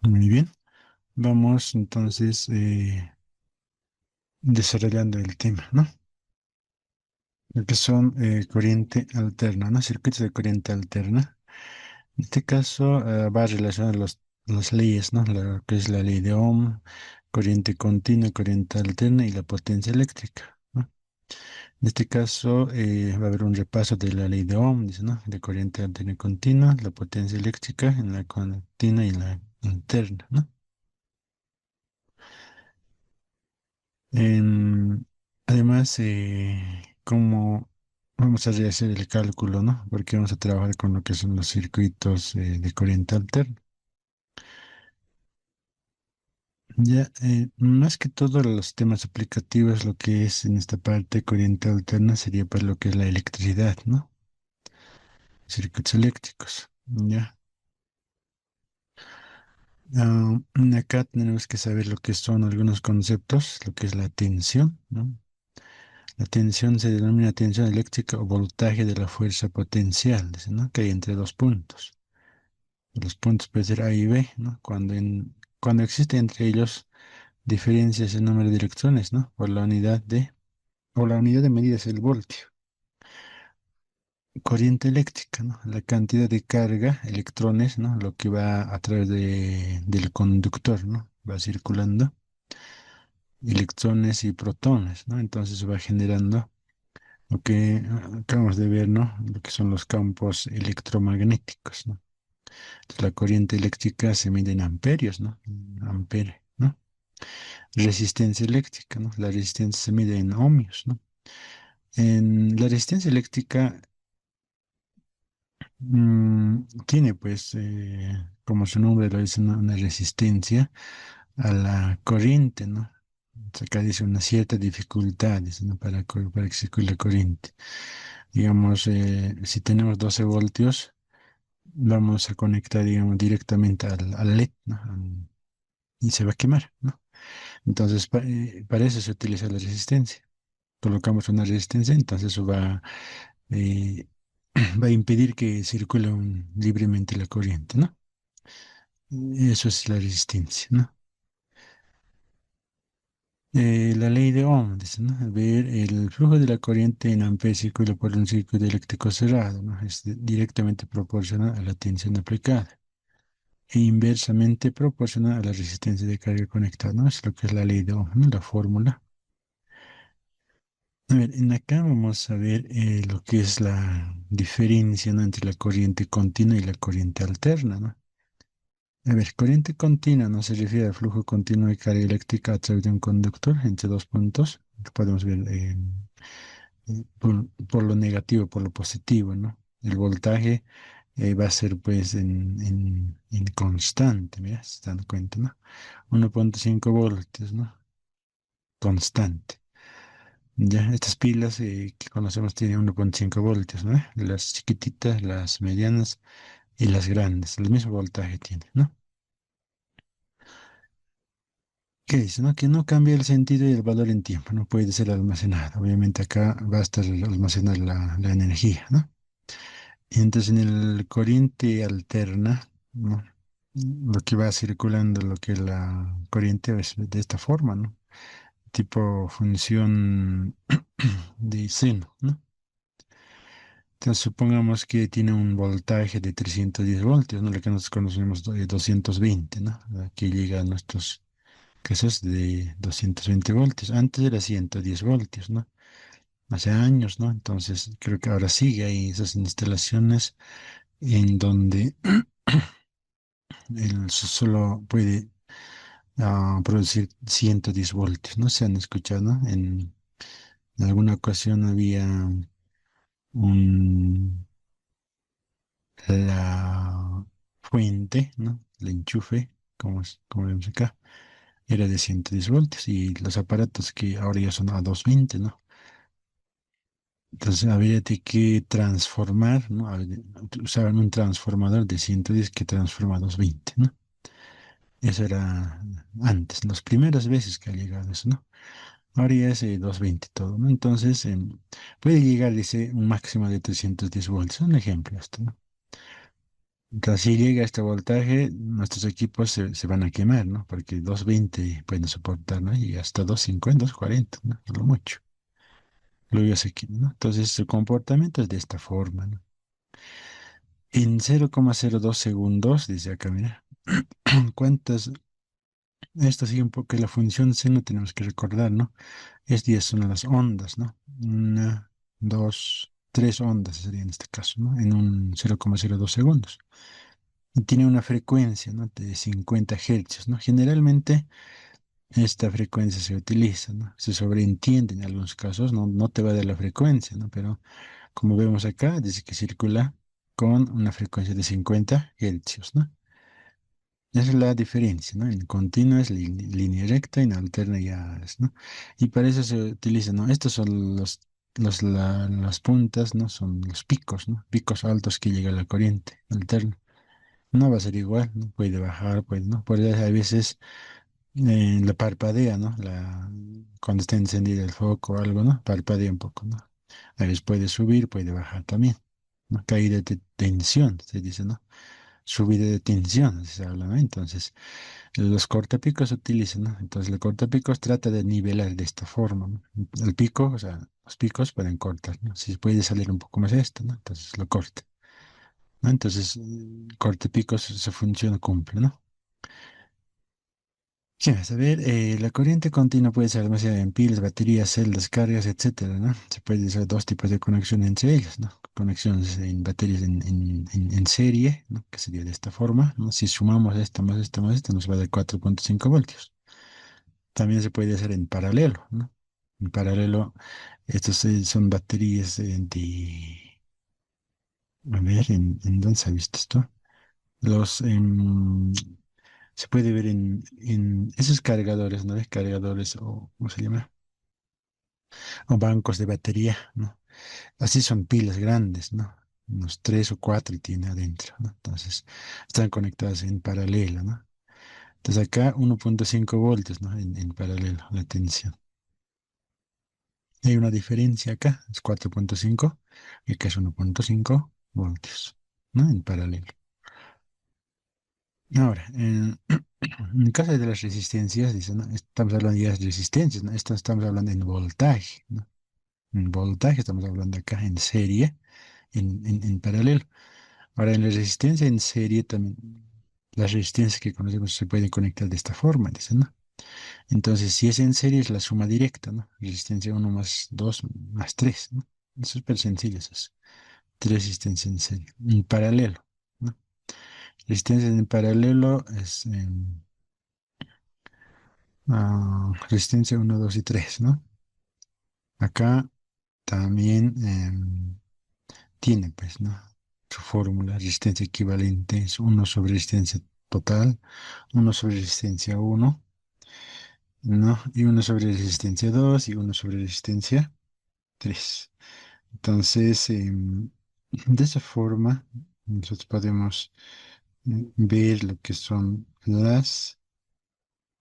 Muy bien, vamos entonces desarrollando el tema, ¿no? Lo que son corriente alterna, ¿no? Circuitos de corriente alterna. En este caso va a relacionar las leyes, ¿no? Lo que es la ley de Ohm, corriente continua, corriente alterna y la potencia eléctrica, ¿no? En este caso va a haber un repaso de la ley de Ohm, dice, ¿no? De corriente alterna y continua, la potencia eléctrica en la continua y la interna, ¿no? En- Además, cómo vamos a hacer el cálculo, ¿no? Porque vamos a trabajar con lo que son los circuitos de corriente alterna. Ya, más que todo los temas aplicativos, lo que es en esta parte corriente alterna sería para lo que es la electricidad, ¿no? Circuitos eléctricos, ¿ya? Ah, acá tenemos que saber lo que son algunos conceptos, lo que es la tensión, ¿no? La tensión se denomina tensión eléctrica o voltaje de la fuerza potencial, dice, ¿no? Que hay entre dos puntos. Los puntos pueden ser A y B, ¿no? Cuando existe entre ellos diferencias en número de electrones, ¿no? O la unidad de medida es el voltio. Corriente eléctrica, ¿no? La cantidad de carga, electrones, ¿no? Lo que va a través del conductor, ¿no? Va circulando, electrones y protones, ¿no? Entonces va generando lo que acabamos de ver, ¿no? Lo que son los campos electromagnéticos, ¿no? Entonces, la corriente eléctrica se mide en amperios, ¿no? Ampere, ¿no? Resistencia eléctrica, ¿no? La resistencia se mide en ohmios, ¿no? En la resistencia eléctrica tiene, pues, como su nombre lo dice, una resistencia a la corriente, ¿no? Acá dice una cierta dificultad, dice, ¿no? Para que circule la corriente. Digamos, si tenemos 12 voltios, vamos a conectar, digamos, directamente al LED, ¿no? Y se va a quemar, ¿no? Entonces, para eso se utiliza la resistencia. Colocamos una resistencia, entonces eso eh, va a impedir que circule libremente la corriente, ¿no? Eso es la resistencia, ¿no? La ley de Ohm, dice, ¿no? Ver el flujo de la corriente en amperes circula por un circuito eléctrico cerrado, ¿no? Es directamente proporcional a la tensión aplicada e inversamente proporcional a la resistencia de carga conectada, ¿no? Es lo que es la ley de Ohm, ¿no? La fórmula. A ver, en acá vamos a ver lo que es la diferencia, ¿no? Entre la corriente continua y la corriente alterna, ¿no? A ver, corriente continua no se refiere al flujo continuo de carga eléctrica a través de un conductor entre dos puntos. Podemos ver por lo negativo, por lo positivo, ¿no? El voltaje va a ser pues en constante, ¿mira? ¿Se dan cuenta, no? 1,5 voltios, ¿no? Constante. Ya, estas pilas que conocemos tienen 1,5 voltios, ¿no? Las chiquititas, las medianas y las grandes, el mismo voltaje tiene, ¿no? ¿Qué dice, no? Que no cambia el sentido y el valor en tiempo, no puede ser almacenado. Obviamente acá va a estar almacenar la energía, ¿no? Y entonces en el corriente alterna, ¿no? Lo que va circulando, lo que la corriente es de esta forma, ¿no? Tipo función de seno, ¿no? Entonces supongamos que tiene un voltaje de 310 voltios, ¿no? Lo que nosotros conocemos de 220, ¿no? Aquí llega a nuestros casos de 220 voltios. Antes era 110 voltios, ¿no? Hace años, ¿no? Entonces creo que ahora sigue ahí esas instalaciones en donde solo puede producir 110 voltios, ¿no? Se han escuchado, ¿no? En alguna ocasión había un, la fuente, ¿no? El enchufe, como vemos acá, era de 110 voltios y los aparatos que ahora ya son a 220, ¿no? Entonces habría que transformar, ¿no? Usaban un transformador de 110 que transforma a 220, ¿no? Eso era antes, las primeras veces que ha llegado eso, ¿no? Ahora ya es 220 todo, ¿no? Entonces puede llegar, dice, un máximo de 310 voltios. Un ejemplo esto, ¿no? Entonces, si llega a este voltaje, nuestros equipos se van a quemar, ¿no? Porque 220 pueden soportar, ¿no? Y hasta 250, 240, ¿no? A lo mucho. Luego se quema, ¿no? Entonces, su comportamiento es de esta forma, ¿no? En 0,02 segundos, dice acá, mira, ¿cuántas? Esto sí, un poco la función seno tenemos que recordar, ¿no? Es 10 son las ondas, ¿no? Una, dos, tres ondas sería en este caso, ¿no? En un 0,02 segundos. Y tiene una frecuencia, ¿no? De 50 hercios, ¿no? Generalmente esta frecuencia se utiliza, ¿no? Se sobreentiende en algunos casos, no, no te va a dar la frecuencia, ¿no? Pero como vemos acá, dice que circula con una frecuencia de 50 hercios, ¿no? Esa es la diferencia, ¿no? En continuo es línea recta, en alterna ya es, ¿no? Y para eso se utiliza, ¿no? Estos son las puntas, ¿no? Son los picos, ¿no? Picos altos que llega la corriente alterna. No va a ser igual, ¿no? Puede bajar, puede, ¿no? Por eso a veces la parpadea, ¿no? Cuando está encendido el foco o algo, ¿no? Parpadea un poco, ¿no? A veces puede subir, puede bajar también, ¿no? Caída de tensión, se dice, ¿no? Subida de tensión, se habla, ¿no? Entonces, los cortapicos se utilizan, ¿no? Entonces, el cortapicos trata de nivelar de esta forma, ¿no? El pico, o sea, los picos pueden cortar, ¿no? Si puede salir un poco más esto, ¿no? Entonces, lo corta, ¿no? Entonces, cortapicos, esa función cumple, ¿no? ¿Qué vas a ver? La corriente continua puede ser almacenada en pilas, baterías, celdas, cargas, etcétera, ¿no? Se puede hacer dos tipos de conexión entre ellas, ¿no? Conexiones en baterías en serie, ¿no? Que sería de esta forma, ¿no? Si sumamos esta más esta más esta, nos va a dar 4,5 voltios. También se puede hacer en paralelo, ¿no? En paralelo, estos son baterías a ver, ¿en dónde se ha visto esto? Los, se puede ver en esos cargadores, ¿no? Cargadores o, ¿cómo se llama? O bancos de batería, ¿no? Así son pilas grandes, ¿no? Unos tres o cuatro tiene adentro, ¿no? Entonces, están conectadas en paralelo, ¿no? Entonces acá 1,5 voltios, ¿no? En paralelo, la tensión. Hay una diferencia acá, es 4,5 y acá es 1,5 voltios, ¿no? En paralelo. Ahora, en el caso de las resistencias, dice, ¿no? Estamos hablando ya de resistencias, ¿no? Esto estamos hablando en voltaje, ¿no? En voltaje estamos hablando acá en serie, en paralelo. Ahora, en la resistencia en serie también, las resistencias que conocemos se pueden conectar de esta forma, dice, ¿no? Entonces, si es en serie, es la suma directa, ¿no? Resistencia uno más 2 más 3, ¿no? Es súper sencillo eso. Es tres resistencias en serie. En paralelo, ¿no? Resistencia en paralelo es resistencia uno 2 y 3, ¿no? Acá también tiene, pues, ¿no? Su fórmula, resistencia equivalente es uno sobre resistencia total, uno sobre resistencia uno, ¿no? Y uno sobre resistencia 2 y uno sobre resistencia 3. Entonces, de esa forma, nosotros podemos ver lo que son las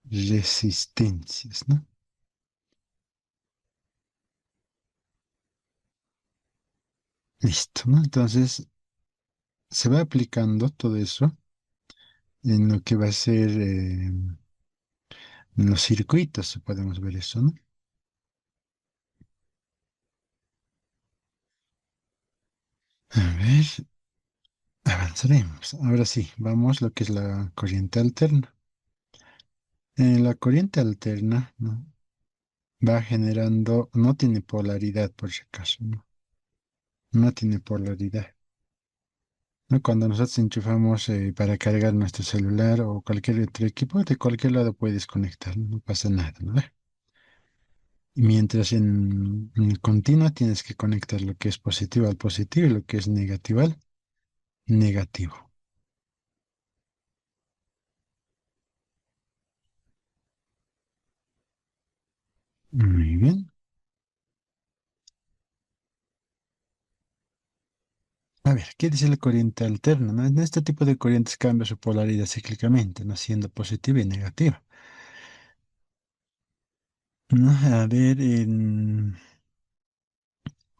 resistencias, ¿no? Listo, ¿no? Entonces, se va aplicando todo eso en lo que va a ser en los circuitos, podemos ver eso, ¿no? A ver, avanzaremos. Ahora sí, vamos a lo que es la corriente alterna. La corriente alterna, ¿no? Va generando, no tiene polaridad por si acaso, ¿no? No tiene polaridad. ¿No? Cuando nosotros enchufamos para cargar nuestro celular o cualquier otro equipo, de cualquier lado puedes conectar, no pasa nada, ¿no? Y mientras en el continuo tienes que conectar lo que es positivo al positivo y lo que es negativo al negativo. Muy bien. A ver, ¿qué dice la corriente alterna? ¿No? En este tipo de corrientes cambia su polaridad cíclicamente, no siendo positiva y negativa. ¿No? A ver,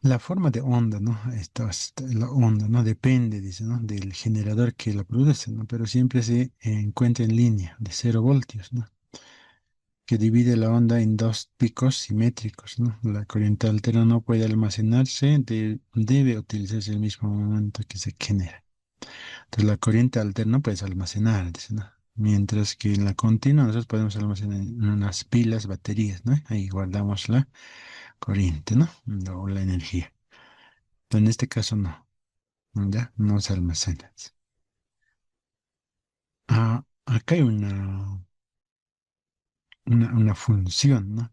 La forma de onda, ¿no? La onda, ¿no? Depende, dice, ¿no? Del generador que la produce, ¿no? Pero siempre se encuentra en línea de 0 voltios, ¿no? Que divide la onda en dos picos simétricos, ¿no? La corriente alterna no puede almacenarse, debe utilizarse el mismo momento que se genera. Entonces la corriente alterna puedes almacenar, dice, ¿no? Mientras que en la continua nosotros podemos almacenar en unas pilas, baterías, ¿no? Ahí guardamos la corriente, ¿no? O la energía. Pero en este caso no, ¿ya? No se almacena. Ah, acá hay una función, ¿no?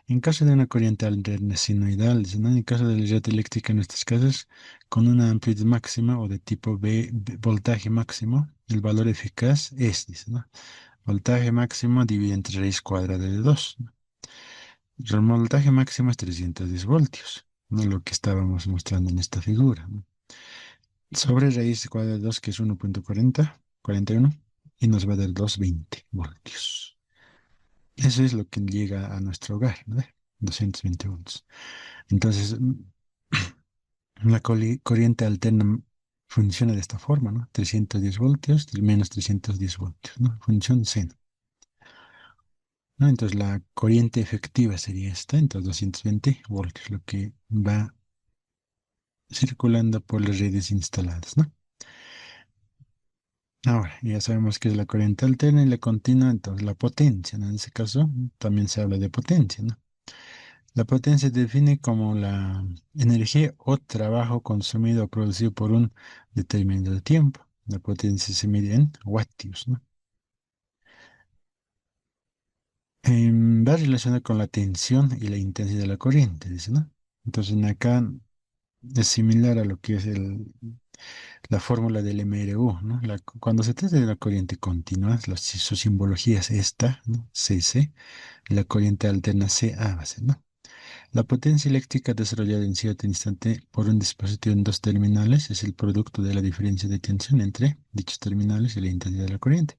En caso de una corriente alterna sinusoidal, ¿no? En caso de la red eléctrica en estos casos, con una amplitud máxima o de tipo voltaje máximo, el valor eficaz es, dice, ¿no? Voltaje máximo dividido entre raíz cuadrada de 2, ¿no? El voltaje máximo es 310 voltios, ¿no? Lo que estábamos mostrando en esta figura, ¿no? Sobre raíz cuadrada de 2, que es 1,41, y nos va a dar 220 voltios. Eso es lo que llega a nuestro hogar, ¿no? 220 volts. Entonces, la corriente alterna funciona de esta forma, ¿no? 310 voltios, menos 310 voltios, ¿no? Función seno, ¿no? Entonces, la corriente efectiva sería esta, entonces 220 voltios, lo que va circulando por las redes instaladas, ¿no? Ahora, ya sabemos que es la corriente alterna y la continua, entonces la potencia, ¿no? En ese caso, también se habla de potencia, ¿no? La potencia se define como la energía o trabajo consumido o producido por un determinado tiempo. La potencia se mide en vatios, ¿no? Va relacionada con la tensión y la intensidad de la corriente, dice, ¿no? Entonces, acá es similar a lo que es la fórmula del MRU, ¿no? Cuando se trata de la corriente continua, su simbología es esta, ¿no? CC, y la corriente alterna CA, ¿no? La potencia eléctrica desarrollada en cierto instante por un dispositivo en dos terminales es el producto de la diferencia de tensión entre dichos terminales y la intensidad de la corriente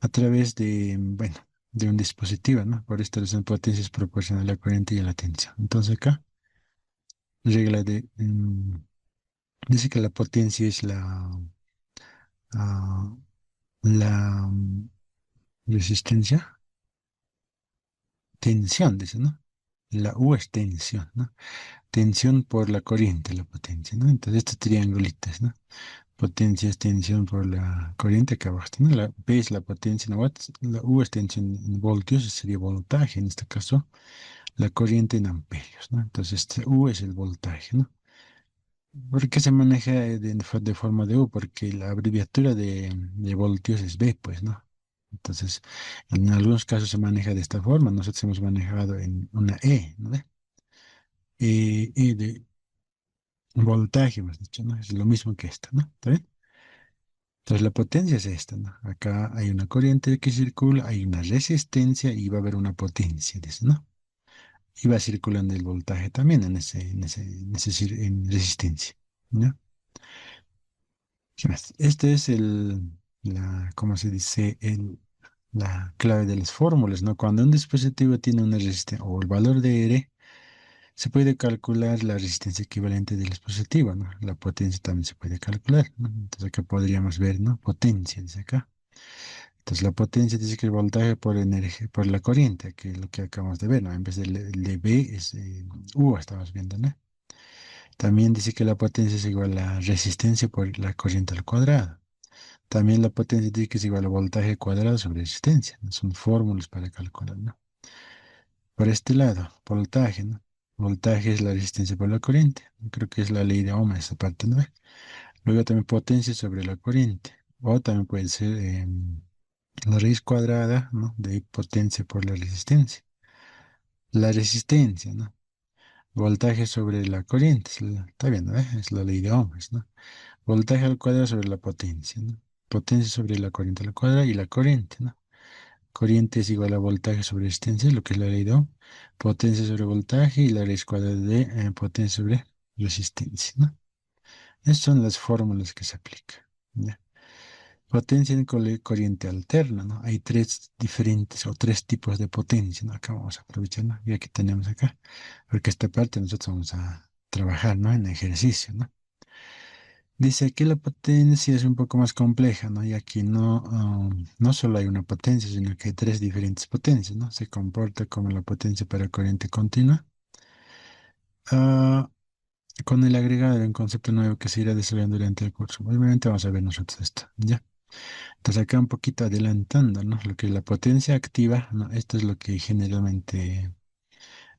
a través de, bueno, de un dispositivo, ¿no? Por esta razón, potencia es proporcional a la corriente y a la tensión. Entonces acá, regla dice que la potencia es ah, la resistencia, tensión, dice, ¿no? La U es tensión, ¿no? Tensión por la corriente, la potencia, ¿no? Entonces, estos triangulitos, ¿no? Potencia es tensión por la corriente que abajo, ¿no? La P es la potencia en watts, la U es tensión en voltios, sería voltaje en este caso, la corriente en amperios, ¿no? Entonces, este U es el voltaje, ¿no? ¿Por qué se maneja de forma de U? Porque la abreviatura de voltios es V, pues, ¿no? Entonces, en algunos casos se maneja de esta forma, nosotros hemos manejado en una E, ¿no? E de voltaje, hemos dicho, ¿no? Es lo mismo que esta, ¿no? ¿Está bien? Entonces la potencia es esta, ¿no? Acá hay una corriente que circula, hay una resistencia y va a haber una potencia, dice, ¿no? Y va circulando el voltaje también en resistencia, ¿no? ¿Qué más? Este es ¿cómo se dice? La clave de las fórmulas, ¿no? Cuando un dispositivo tiene una resistencia o el valor de R, se puede calcular la resistencia equivalente del dispositivo, ¿no? La potencia también se puede calcular, ¿no? Entonces acá podríamos ver, ¿no? Potencia, dice acá. Entonces la potencia dice que el voltaje por energía, por la corriente, que es lo que acabamos de ver, ¿no? En vez de V es U, estamos viendo, ¿no? También dice que la potencia es igual a la resistencia por la corriente al cuadrado. También la potencia dice que es igual a voltaje cuadrado sobre resistencia, ¿no? Son fórmulas para calcular, ¿no? Por este lado, voltaje, ¿no? Voltaje es la resistencia por la corriente. Creo que es la ley de Ohm esa parte, ¿no? Luego también potencia sobre la corriente. O también puede ser la raíz cuadrada, ¿no? De potencia por la resistencia. La resistencia, ¿no? Voltaje sobre la corriente. Está bien, ¿no? Es la ley de Ohms, ¿no? Voltaje al cuadrado sobre la potencia, ¿no? Potencia sobre la corriente al cuadrado y la corriente, ¿no? Corriente es igual a voltaje sobre resistencia, lo que es la ley de Ohm. Potencia sobre voltaje y la raíz cuadrada de potencia sobre resistencia, ¿no? Esas son las fórmulas que se aplican, ¿ya? Potencia en corriente alterna, ¿no? Hay tres diferentes o tres tipos de potencia, ¿no? Acá vamos a aprovechar, ¿no? Ya que tenemos acá, porque esta parte nosotros vamos a trabajar, ¿no? En ejercicio, ¿no? Dice aquí la potencia es un poco más compleja, ¿no? Y aquí no solo hay una potencia, sino que hay tres diferentes potencias, ¿no? Se comporta como la potencia para corriente continua. ah, con el agregado de un concepto nuevo que se irá desarrollando durante el curso. Obviamente vamos a ver nosotros esto, ¿ya? Entonces acá un poquito adelantando, ¿no? Lo que es la potencia activa, ¿no? Esto es lo que generalmente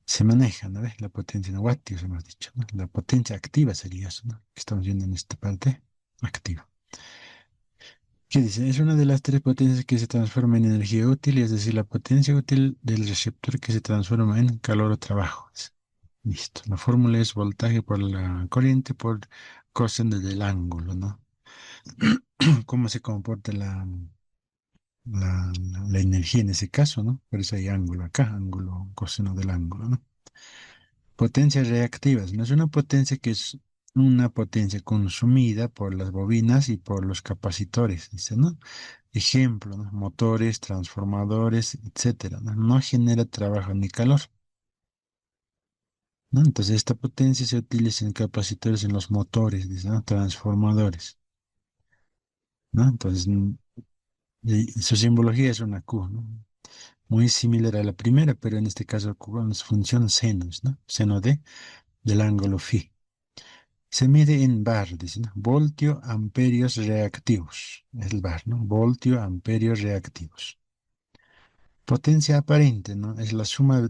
se maneja, ¿no? ¿Ves? La potencia en vatios, hemos dicho, ¿no? La potencia activa sería eso, ¿no? Que estamos viendo en esta parte, activa. ¿Qué dice? Es una de las tres potencias que se transforma en energía útil, es decir, la potencia útil del receptor que se transforma en calor o trabajo. Listo. La fórmula es voltaje por la corriente por coseno del ángulo, ¿no? ¿Cómo se comporta la energía en ese caso, ¿no? Por eso hay ángulo acá, ángulo, coseno del ángulo, ¿no? Potencias reactivas, ¿no? Es una potencia que es una potencia consumida por las bobinas y por los capacitores, dice, ¿no? Ejemplo, ¿no? Motores, transformadores, etcétera, ¿no? No genera trabajo ni calor, ¿no? Entonces, esta potencia se utiliza en capacitores en los motores, dice, ¿no? Transformadores, ¿no? Entonces, y su simbología es una Q, ¿no? Muy similar a la primera, pero en este caso con función senos, ¿no? Seno del ángulo phi. Se mide en bar, dice, ¿no? Voltio amperios reactivos. Es el bar, ¿no? Voltio amperios reactivos. Potencia aparente, ¿no? Es la suma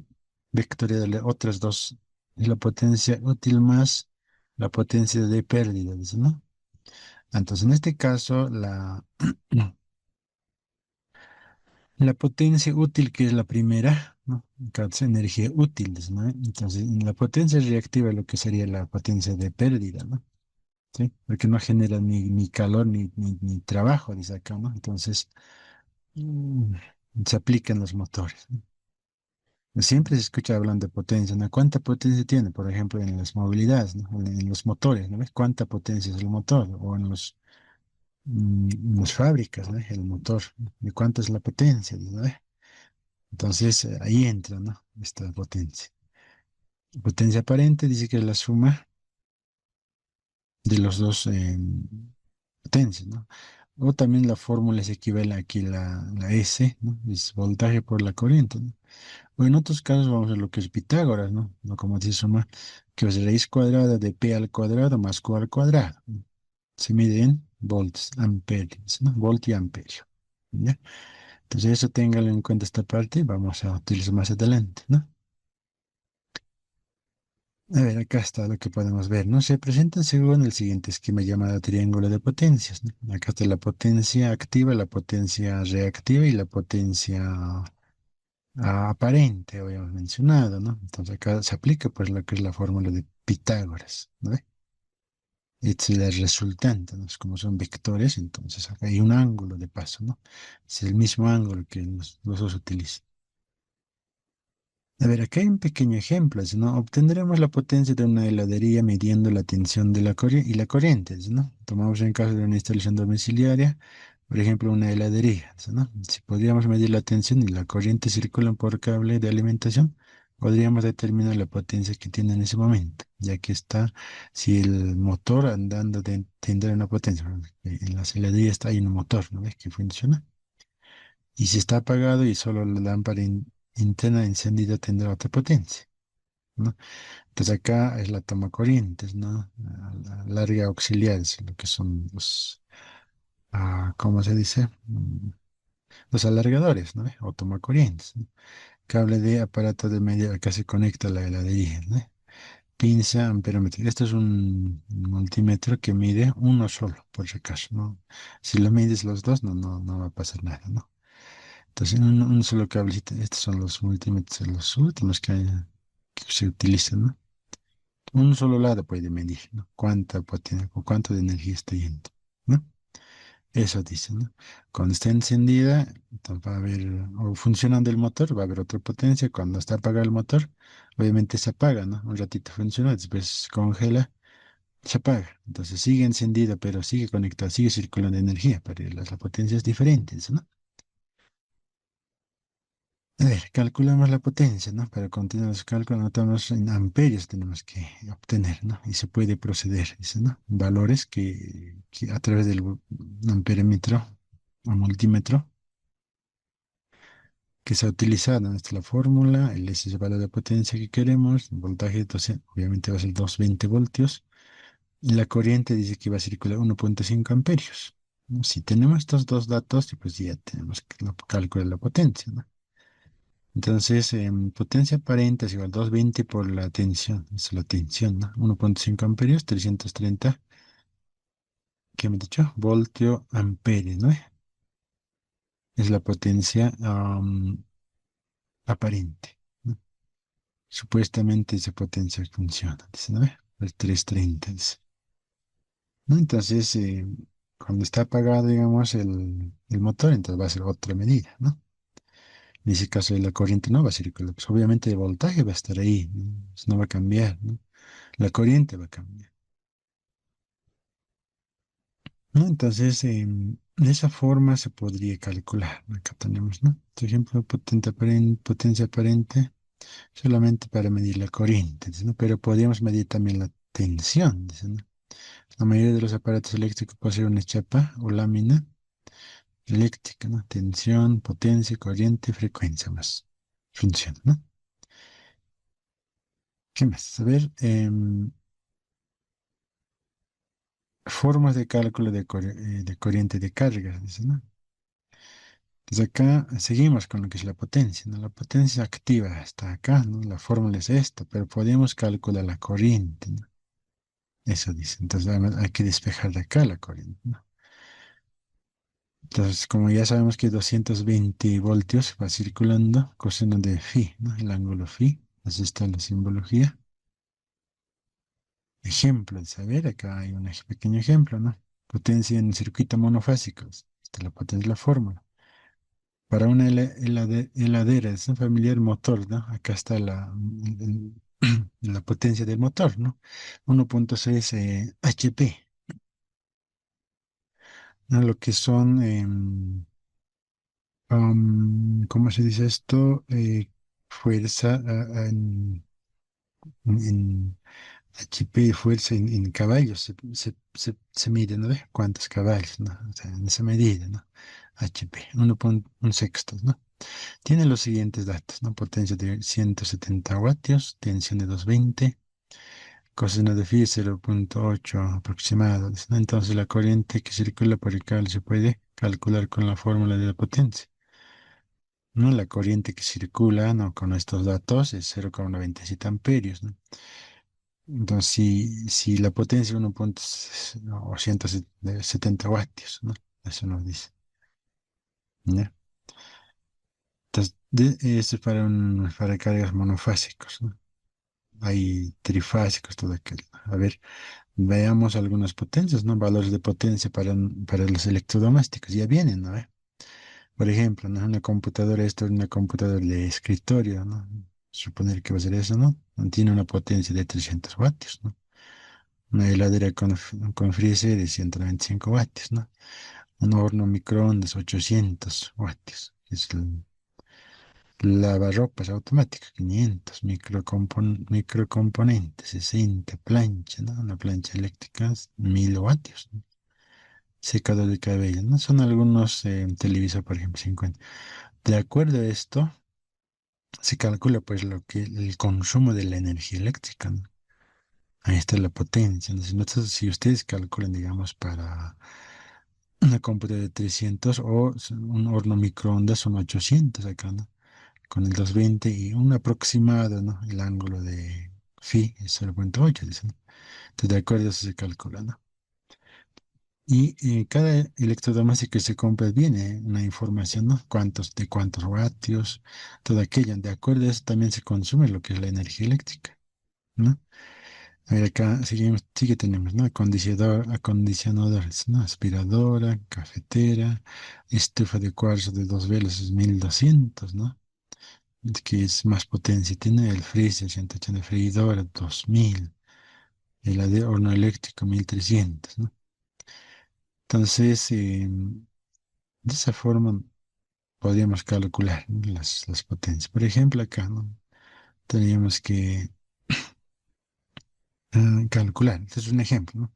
vectorial de las otras dos. Es la potencia útil más la potencia de pérdida, dice, ¿no? Entonces, en este caso, la potencia útil, que es la primera, ¿no? Acá es energía útil, ¿no? Entonces, en la potencia reactiva, lo que sería la potencia de pérdida, ¿no? ¿Sí? Porque no genera ni calor ni trabajo, dice acá, ¿no? Entonces, mm, se aplican los motores, ¿no? Siempre se escucha hablando de potencia, ¿no? ¿Cuánta potencia tiene? Por ejemplo, en las movilidades, ¿no? En los motores, ¿no ves? ¿Cuánta potencia es el motor? O en las fábricas, ¿no? El motor, ¿no? ¿De cuánto es la potencia? ¿No ves? Entonces, ahí entra, ¿no? Esta potencia. Potencia aparente dice que es la suma de los dos potencias, ¿no? O también la fórmula se equivale aquí la S, ¿no? Es voltaje por la corriente, ¿no? O en otros casos vamos a lo que es Pitágoras, ¿no? No como dice suma, que es raíz cuadrada de P al cuadrado más Q al cuadrado, ¿no? Se mide en volts, amperios, ¿no? Volt y amperio, ¿ya? Entonces eso téngalo en cuenta esta parte, vamos a utilizar más adelante, ¿no? A ver, acá está lo que podemos ver, ¿no? Se presentan según el siguiente esquema llamado triángulo de potencias, ¿no? Acá está la potencia activa, la potencia reactiva y la potencia aparente, habíamos mencionado, ¿no? Entonces acá se aplica pues lo que es la fórmula de Pitágoras, ¿no ve? Esta es la resultante, ¿no? Es como son vectores, entonces acá hay un ángulo de paso, ¿no? Es el mismo ángulo que los dos utilizan. A ver, acá hay un pequeño ejemplo, ¿no? Obtendremos la potencia de una heladería midiendo la tensión de la corriente y la corriente, ¿no? Tomamos en caso de una instalación domiciliaria, por ejemplo, una heladería, ¿no? Si podríamos medir la tensión y la corriente circulan por cable de alimentación, podríamos determinar la potencia que tiene en ese momento, ya que está, si el motor andando tendrá una potencia, ¿no? En las heladerías está ahí un motor, ¿no ves? Que funciona. Y si está apagado y solo la lámpara interna encendida tendrá otra potencia, ¿no? Entonces acá es la toma corrientes, ¿no? La larga auxiliar, es lo que son ¿cómo se dice? Los alargadores, ¿no? O toma corrientes, ¿no? Cable de aparato de media, acá se conecta a la heladería, ¿no? Pinza, amperómetro. Esto es un multímetro que mide uno solo, por si acaso, ¿no? Si lo mides los dos, no va a pasar nada, ¿no? Entonces, un solo cablecito, estos son los multímetros, los últimos que se utilizan, ¿no? Un solo lado puede medir, ¿no? Cuánta potencia o cuánto de energía está yendo, ¿no? Eso dice, ¿no? Cuando está encendida, entonces va a haber, o funcionando el motor, va a haber otra potencia. Cuando está apagado el motor, obviamente se apaga, ¿no? Un ratito funciona, después se congela, se apaga. Entonces sigue encendida, pero sigue conectada, sigue circulando energía, pero la potencia es diferente, ¿no? A ver, calculamos la potencia, ¿no? Para continuar los cálculos, notamos en amperios tenemos que obtener, ¿no? Y se puede proceder, dice, ¿no? Valores que a través del amperímetro o multímetro que se ha utilizado. Esta es la fórmula, el S es el valor de potencia que queremos, el voltaje, entonces, obviamente va a ser 220 voltios, y la corriente dice que va a circular 1,5 amperios, ¿no? Si tenemos estos dos datos, pues ya tenemos que calcular la potencia, ¿no? Entonces, potencia aparente es igual a 220 por la tensión, es la tensión, ¿no? 1,5 amperios, 330, ¿qué me he dicho? Voltio amperio, ¿no? Es la potencia aparente, ¿no? Supuestamente esa potencia funciona, dice, ¿no? El 330, dice, ¿no? Entonces, cuando está apagado, digamos, el motor, entonces va a ser otra medida, ¿no? En ese caso, la corriente no va a circular, pues obviamente el voltaje va a estar ahí, ¿no? Eso no va a cambiar, ¿no? La corriente va a cambiar, ¿no? Entonces, de esa forma se podría calcular. Acá tenemos, ¿no? Por ejemplo, potencia aparente solamente para medir la corriente, dice, ¿no? Pero podríamos medir también la tensión, dice, ¿no? La mayoría de los aparatos eléctricos poseen una chapa o lámina eléctrica, ¿no? Tensión, potencia, corriente, frecuencia más. Funciona, ¿no? ¿Qué más? A ver, formas de cálculo de corriente de carga, dice, ¿no? Entonces acá seguimos con lo que es la potencia, ¿no? La potencia activa está acá, ¿no? La fórmula es esta, pero podemos calcular la corriente, ¿no? Eso dice. Entonces además, hay que despejar de acá la corriente, ¿no? Entonces, como ya sabemos que 220 voltios va circulando, coseno de phi, ¿no? El ángulo phi. Así está la simbología. Ejemplo, de saber, acá hay un pequeño ejemplo, ¿no? Potencia en circuito monofásico. Esta es la potencia, la fórmula. Para una heladera, es un familiar motor, ¿no? Acá está la potencia del motor, ¿no? 1,6 HP, ¿no? Lo que son, ¿cómo se dice esto? Fuerza en HP, fuerza en caballos, se mide, ¿no? ¿Ve? ¿Cuántos caballos, ¿no? O sea, en esa medida, ¿no? HP, 1,1 sexto, ¿no? Tiene los siguientes datos, ¿no? Potencia de 170 vatios, tensión de 220, coseno de phi 0,8 aproximado, ¿no? Entonces la corriente que circula por el cable se puede calcular con la fórmula de la potencia, ¿no? La corriente que circula, ¿no? Con estos datos es 0,97 amperios, ¿no? Entonces, si la potencia es 1,170 vatios, ¿no? Eso nos dice, ¿ya? Entonces, eso es para cargas monofásicos, ¿no? Hay trifásicos, todo aquello. A ver, veamos algunas potencias, ¿no? Valores de potencia para los electrodomésticos. Ya vienen, ¿no? Por ejemplo, ¿no? Una computadora, esto es una computadora de escritorio, ¿no? Suponer que va a ser eso, ¿no? Tiene una potencia de 300 vatios, ¿no? Una heladera con freezer de 125 vatios, ¿no? Un horno microondas 800 vatios. Es el lavarropas automática 500, microcomponentes 60, plancha, ¿no? Una plancha eléctrica 1000 vatios, ¿no? Secador de cabello, ¿no? Son algunos, televisor, por ejemplo, 50. De acuerdo a esto, se calcula pues lo que el consumo de la energía eléctrica, ¿no? Ahí está la potencia. Entonces, si ustedes calculan, digamos, para una computadora de 300 o un horno microondas son 800 acá, ¿no? Con el 220 y un aproximado, ¿no? El ángulo de phi es 0,8, dice, ¿no? Entonces, de acuerdo a eso se calcula, ¿no? Y cada electrodoméstico que se compra viene una información, ¿no? De cuántos vatios, todo aquello. De acuerdo a eso también se consume lo que es la energía eléctrica, ¿no? A ver, acá sigue tenemos, ¿no? Acondicionadores, ¿no? Aspiradora, cafetera, estufa de cuarzo de 2 velas es 1200, ¿no? Que es más potencia. Tiene el freezer, 180 freidora, 2000. y la de horno eléctrico 1300, ¿no? Entonces, de esa forma podríamos calcular, ¿no? Las potencias. Por ejemplo, acá, ¿no? Teníamos que calcular. Este es un ejemplo, ¿no?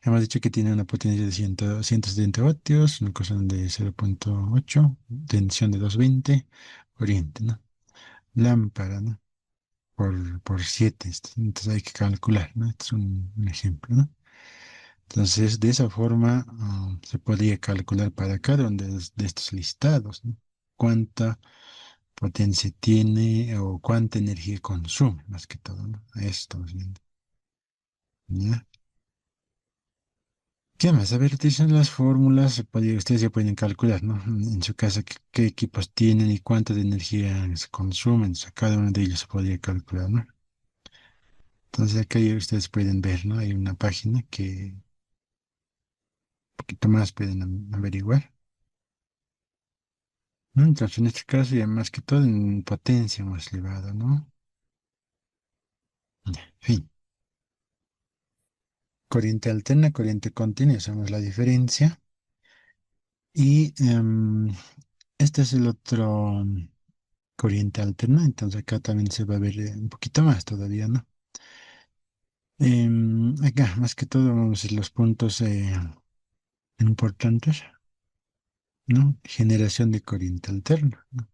Hemos dicho que tiene una potencia de 170 vatios, una cosa de 0,8, tensión de 220, corriente, ¿no? Lámpara, ¿no? Por 7, entonces hay que calcular, ¿no? Este es un ejemplo, ¿no? Entonces, de esa forma, se podría calcular para cada uno de estos listados, ¿no? Cuánta potencia tiene o cuánta energía consume, más que todo, ¿no? Eso estamos viendo. ¿Ya? ¿Qué más? A ver, utilizan las fórmulas, ustedes ya pueden calcular, ¿no? En su casa, qué equipos tienen y cuánta de energía se consumen. O sea, cada uno de ellos se podría calcular, ¿no? Entonces, acá ya ustedes pueden ver, ¿no? Hay una página que un poquito más pueden averiguar, ¿no? Entonces, en este caso, ya más que todo en potencia más elevada, ¿no? En fin, corriente alterna, corriente continua, sabemos la diferencia. Y este es el otro corriente alterna, entonces acá también se va a ver un poquito más todavía, ¿no? Acá, más que todo, vamos a ver los puntos importantes, ¿no? Generación de corriente alterna, ¿no?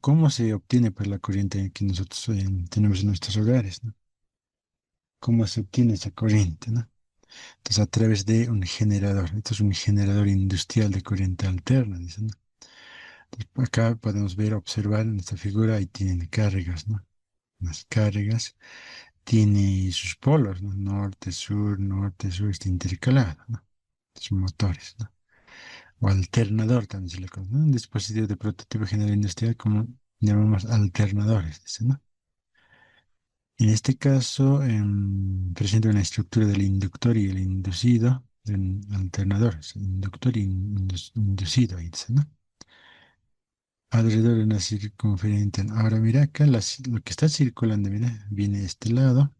¿Cómo se obtiene pues, la corriente que nosotros tenemos en nuestros hogares, ¿no? ¿Cómo se obtiene esa corriente, ¿no? Entonces, a través de un generador. Esto es un generador industrial de corriente alterna, dice, ¿no? Entonces, acá podemos ver, observar en esta figura, ahí tienen cargas, ¿no? Las cargas tiene sus polos, ¿no? Norte, sur, está intercalado, ¿no? Sus motores, ¿no? O alternador también se le conoce, ¿no? Un dispositivo de prototipo general industrial como llamamos alternadores, dice, ¿no? En este caso, presenta una estructura del inductor y el inducido de un alternador, es inductor y inducido, ahí dice, ¿no? Alrededor de una circunferencia. Ahora mira acá, lo que está circulando, mira, viene de este lado,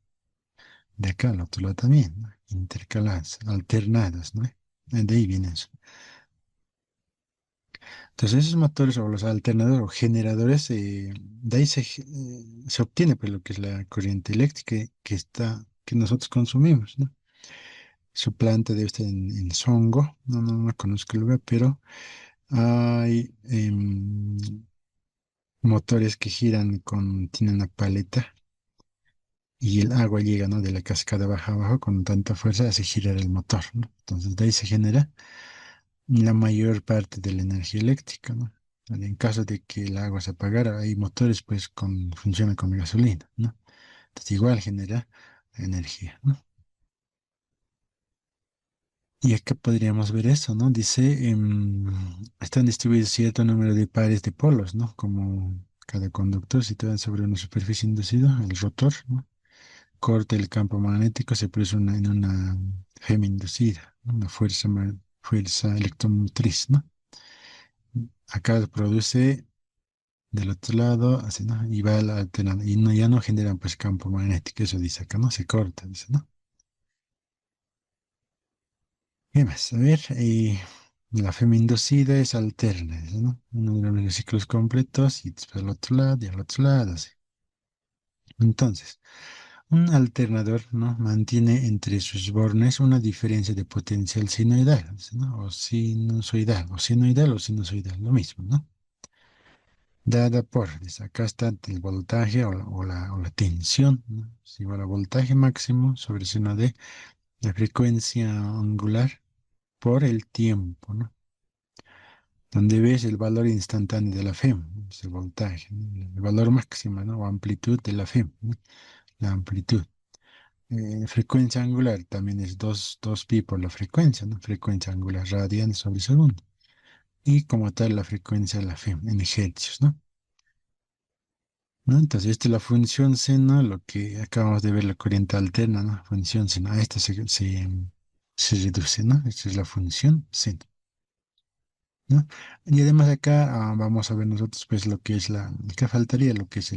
de acá al otro lado también, ¿no? Intercaladas, alternadas, ¿no? De ahí viene eso. Entonces esos motores o los alternadores o generadores, de ahí se obtiene pues lo que es la corriente eléctrica que nosotros consumimos, ¿no? Su planta debe estar en Songo, no conozco el lugar, pero hay motores que giran tienen una paleta y el agua llega, ¿no? De la cascada baja abajo con tanta fuerza hace girar el motor, ¿no? Entonces de ahí se genera la mayor parte de la energía eléctrica, ¿no? En caso de que el agua se apagara, hay motores pues funcionan con gasolina, ¿no? Entonces igual genera energía, ¿no? Y acá podríamos ver eso, ¿no? Dice, están distribuidos cierto número de pares de polos, ¿no? Como cada conductor situado sobre una superficie inducida, el rotor, ¿no? Corta el campo magnético, se produce en una gema inducida, ¿no? Una fuerza electromotriz, ¿no? Acá produce del otro lado, así, ¿no? Y va alternando. Y no, ya no generan pues campo magnético, eso dice acá, ¿no? Se corta, dice, ¿no? ¿Qué más? A ver, la inducida es alterna, dice, ¿no? Uno de los ciclos completos y después al otro lado y al otro lado, así. Entonces, un alternador, ¿no? Mantiene entre sus bornes una diferencia de potencial sinoidal, dice, ¿no? O sinusoidal, lo mismo, ¿no? Dada por, dice, acá está el voltaje o la tensión, ¿no? Es igual a voltaje máximo sobre seno de la frecuencia angular por el tiempo, ¿no? Donde ves el valor instantáneo de la FEM, ¿no? Es el voltaje, ¿no? El valor máximo, ¿no? O amplitud de la FEM, ¿no? La amplitud. Frecuencia angular también es dos pi por la frecuencia, ¿no? Frecuencia angular radian sobre segundo. Y como tal la frecuencia de la FEM en hercios, ¿no? ¿No? Entonces, esta es la función seno, lo que acabamos de ver, la corriente alterna, ¿no? Función seno. A esta se reduce, ¿no? Esta es la función seno, ¿no? Y además acá vamos a ver nosotros, pues, lo que es acá faltaría lo que es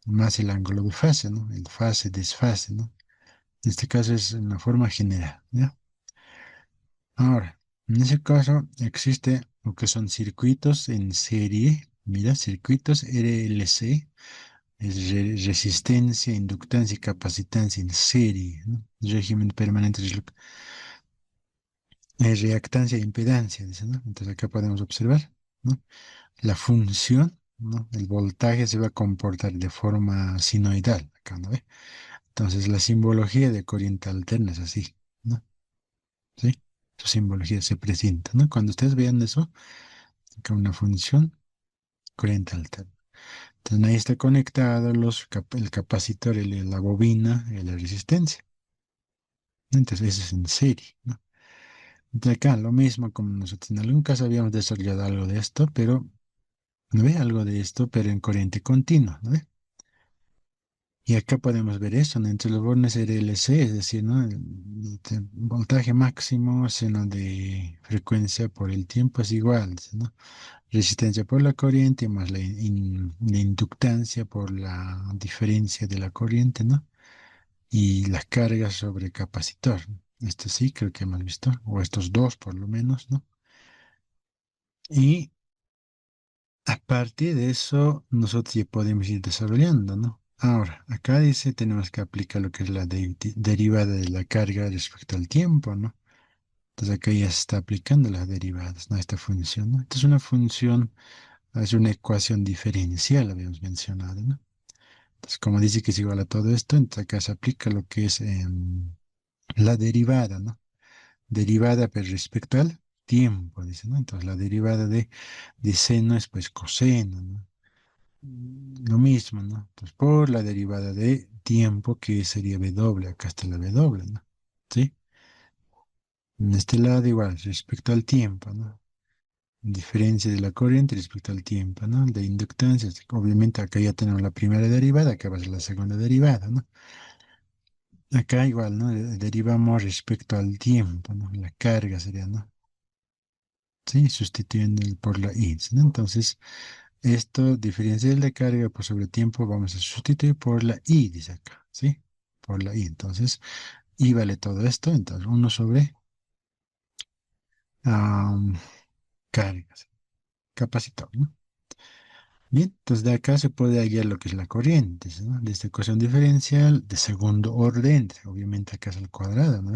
más el ángulo de fase, ¿no? El fase, desfase, ¿no? En este caso es una forma general, ¿ya? Ahora, en ese caso existe lo que son circuitos en serie. Mira, circuitos RLC, es resistencia, inductancia y capacitancia en serie, ¿no? Régimen permanente, reactancia e impedancia, dice, ¿no? Entonces acá podemos observar, ¿no? La función, ¿no? El voltaje se va a comportar de forma sinoidal, acá, ¿no ve? Entonces la simbología de corriente alterna es así, ¿no? ¿Sí? Su simbología se presenta, ¿no? Cuando ustedes vean eso, acá una función, corriente alterna. Entonces ahí está conectado el capacitor, la bobina y la resistencia. Entonces eso es en serie, ¿no? De acá, lo mismo como nosotros en algún caso habíamos desarrollado algo de esto, pero, ¿no ve? Algo de esto, pero en corriente continua, ¿no ve? Y acá podemos ver eso, ¿no? Entre los bornes RLC, es decir, ¿no? El voltaje máximo, seno de frecuencia por el tiempo es igual, ¿no? Resistencia por la corriente más la inductancia por la diferencia de la corriente, ¿no? Y las cargas sobre capacitor. Esto sí, creo que hemos visto, o estos dos por lo menos, ¿no? Y aparte de eso, nosotros ya podemos ir desarrollando, ¿no? Ahora, acá dice, tenemos que aplicar lo que es la derivada de la carga respecto al tiempo, ¿no? Entonces acá ya se está aplicando las derivadas, ¿no? Esta función, ¿no? Esta es una función, es una ecuación diferencial, habíamos mencionado, ¿no? Entonces, como dice que es igual a todo esto, entonces acá se aplica lo que es la derivada, ¿no? Derivada pero respecto al tiempo, dice, ¿no? Entonces la derivada de seno es pues coseno, ¿no? Lo mismo, ¿no? Entonces por la derivada de tiempo que sería W, acá está la W, ¿no? ¿Sí? En este lado igual, respecto al tiempo, ¿no? Diferencia de la corriente respecto al tiempo, ¿no? De inductancia, obviamente acá ya tenemos la primera derivada, acá va a ser la segunda derivada, ¿no? Acá igual, ¿no? Derivamos respecto al tiempo, ¿no? La carga sería, ¿no? Sí, sustituyendo el por la i, ¿no? Entonces, esto, diferencial de carga por sobre tiempo, vamos a sustituir por la i, dice acá, ¿sí? Por la i. Entonces, i vale todo esto, entonces uno sobre am, cargas, capacitor, ¿no? Bien, entonces de acá se puede hallar lo que es la corriente, ¿no? De esta ecuación diferencial de segundo orden, obviamente acá es al cuadrado, ¿no?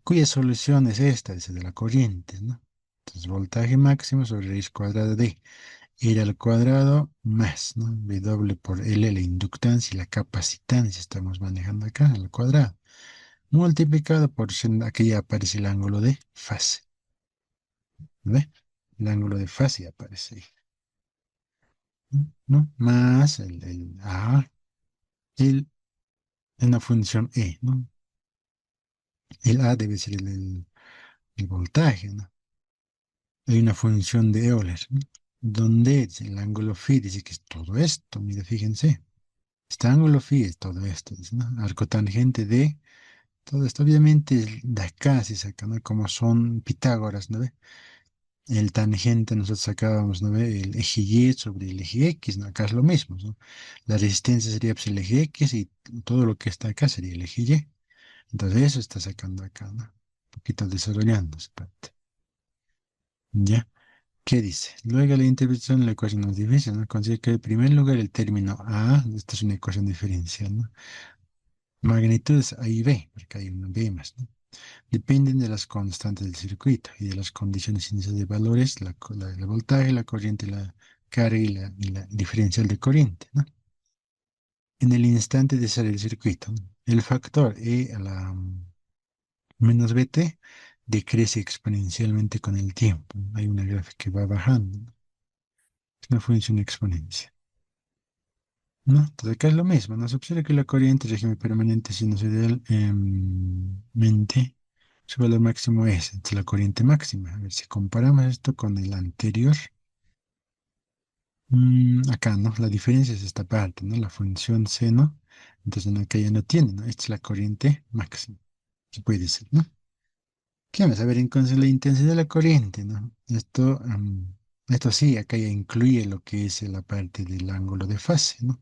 Cuya solución es esta, dice de la corriente, ¿no? Entonces, voltaje máximo sobre raíz cuadrada de ir al cuadrado más, ¿no? W por L, la inductancia y la capacitancia estamos manejando acá al cuadrado. Multiplicado por, aquí ya aparece el ángulo de fase, ¿ve? El ángulo de fase ya aparece ahí, ¿no? Más el A, el, en la función E, ¿no? El A debe ser el voltaje, ¿no? Hay una función de Euler, ¿no? Donde el ángulo phi dice que es todo esto, mire, fíjense. Este ángulo phi es todo esto, dice, ¿no? Arco tangente de todo esto, obviamente, de acá se saca, ¿no? Como son Pitágoras, ¿no ve? El tangente nosotros sacábamos, ¿no ve? El eje Y sobre el eje X, ¿no? Acá es lo mismo, ¿no? La resistencia sería pues, el eje X y todo lo que está acá sería el eje Y. Entonces eso está sacando acá, ¿no? Un poquito desarrollando esa parte. ¿Ya? ¿Qué dice? Luego la interpretación de la ecuación no es difícil, ¿no? Considera que en primer lugar el término A, esta es una ecuación diferencial, ¿no? Magnitudes A y B, porque hay un B más, ¿no? Dependen de las constantes del circuito y de las condiciones iniciales de valores, el voltaje, la corriente, la carga y la diferencial de corriente, ¿no? En el instante de salir del circuito, ¿no? El factor E a la menos BT decrece exponencialmente con el tiempo, ¿no? Hay una gráfica que va bajando, ¿no? Es una función exponencial, ¿no? Entonces acá es lo mismo, ¿no? Se observa que la corriente régimen permanente sinusoidal su valor máximo es entre la corriente máxima. A ver si comparamos esto con el anterior. Acá, ¿no? La diferencia es esta parte, ¿no? La función seno. Entonces acá ya no tiene, ¿no? Esta es la corriente máxima. ¿Qué puede ser, no? ¿Qué vamos a ver entonces la intensidad de la corriente, ¿no? Esto sí, acá ya incluye lo que es la parte del ángulo de fase, ¿no?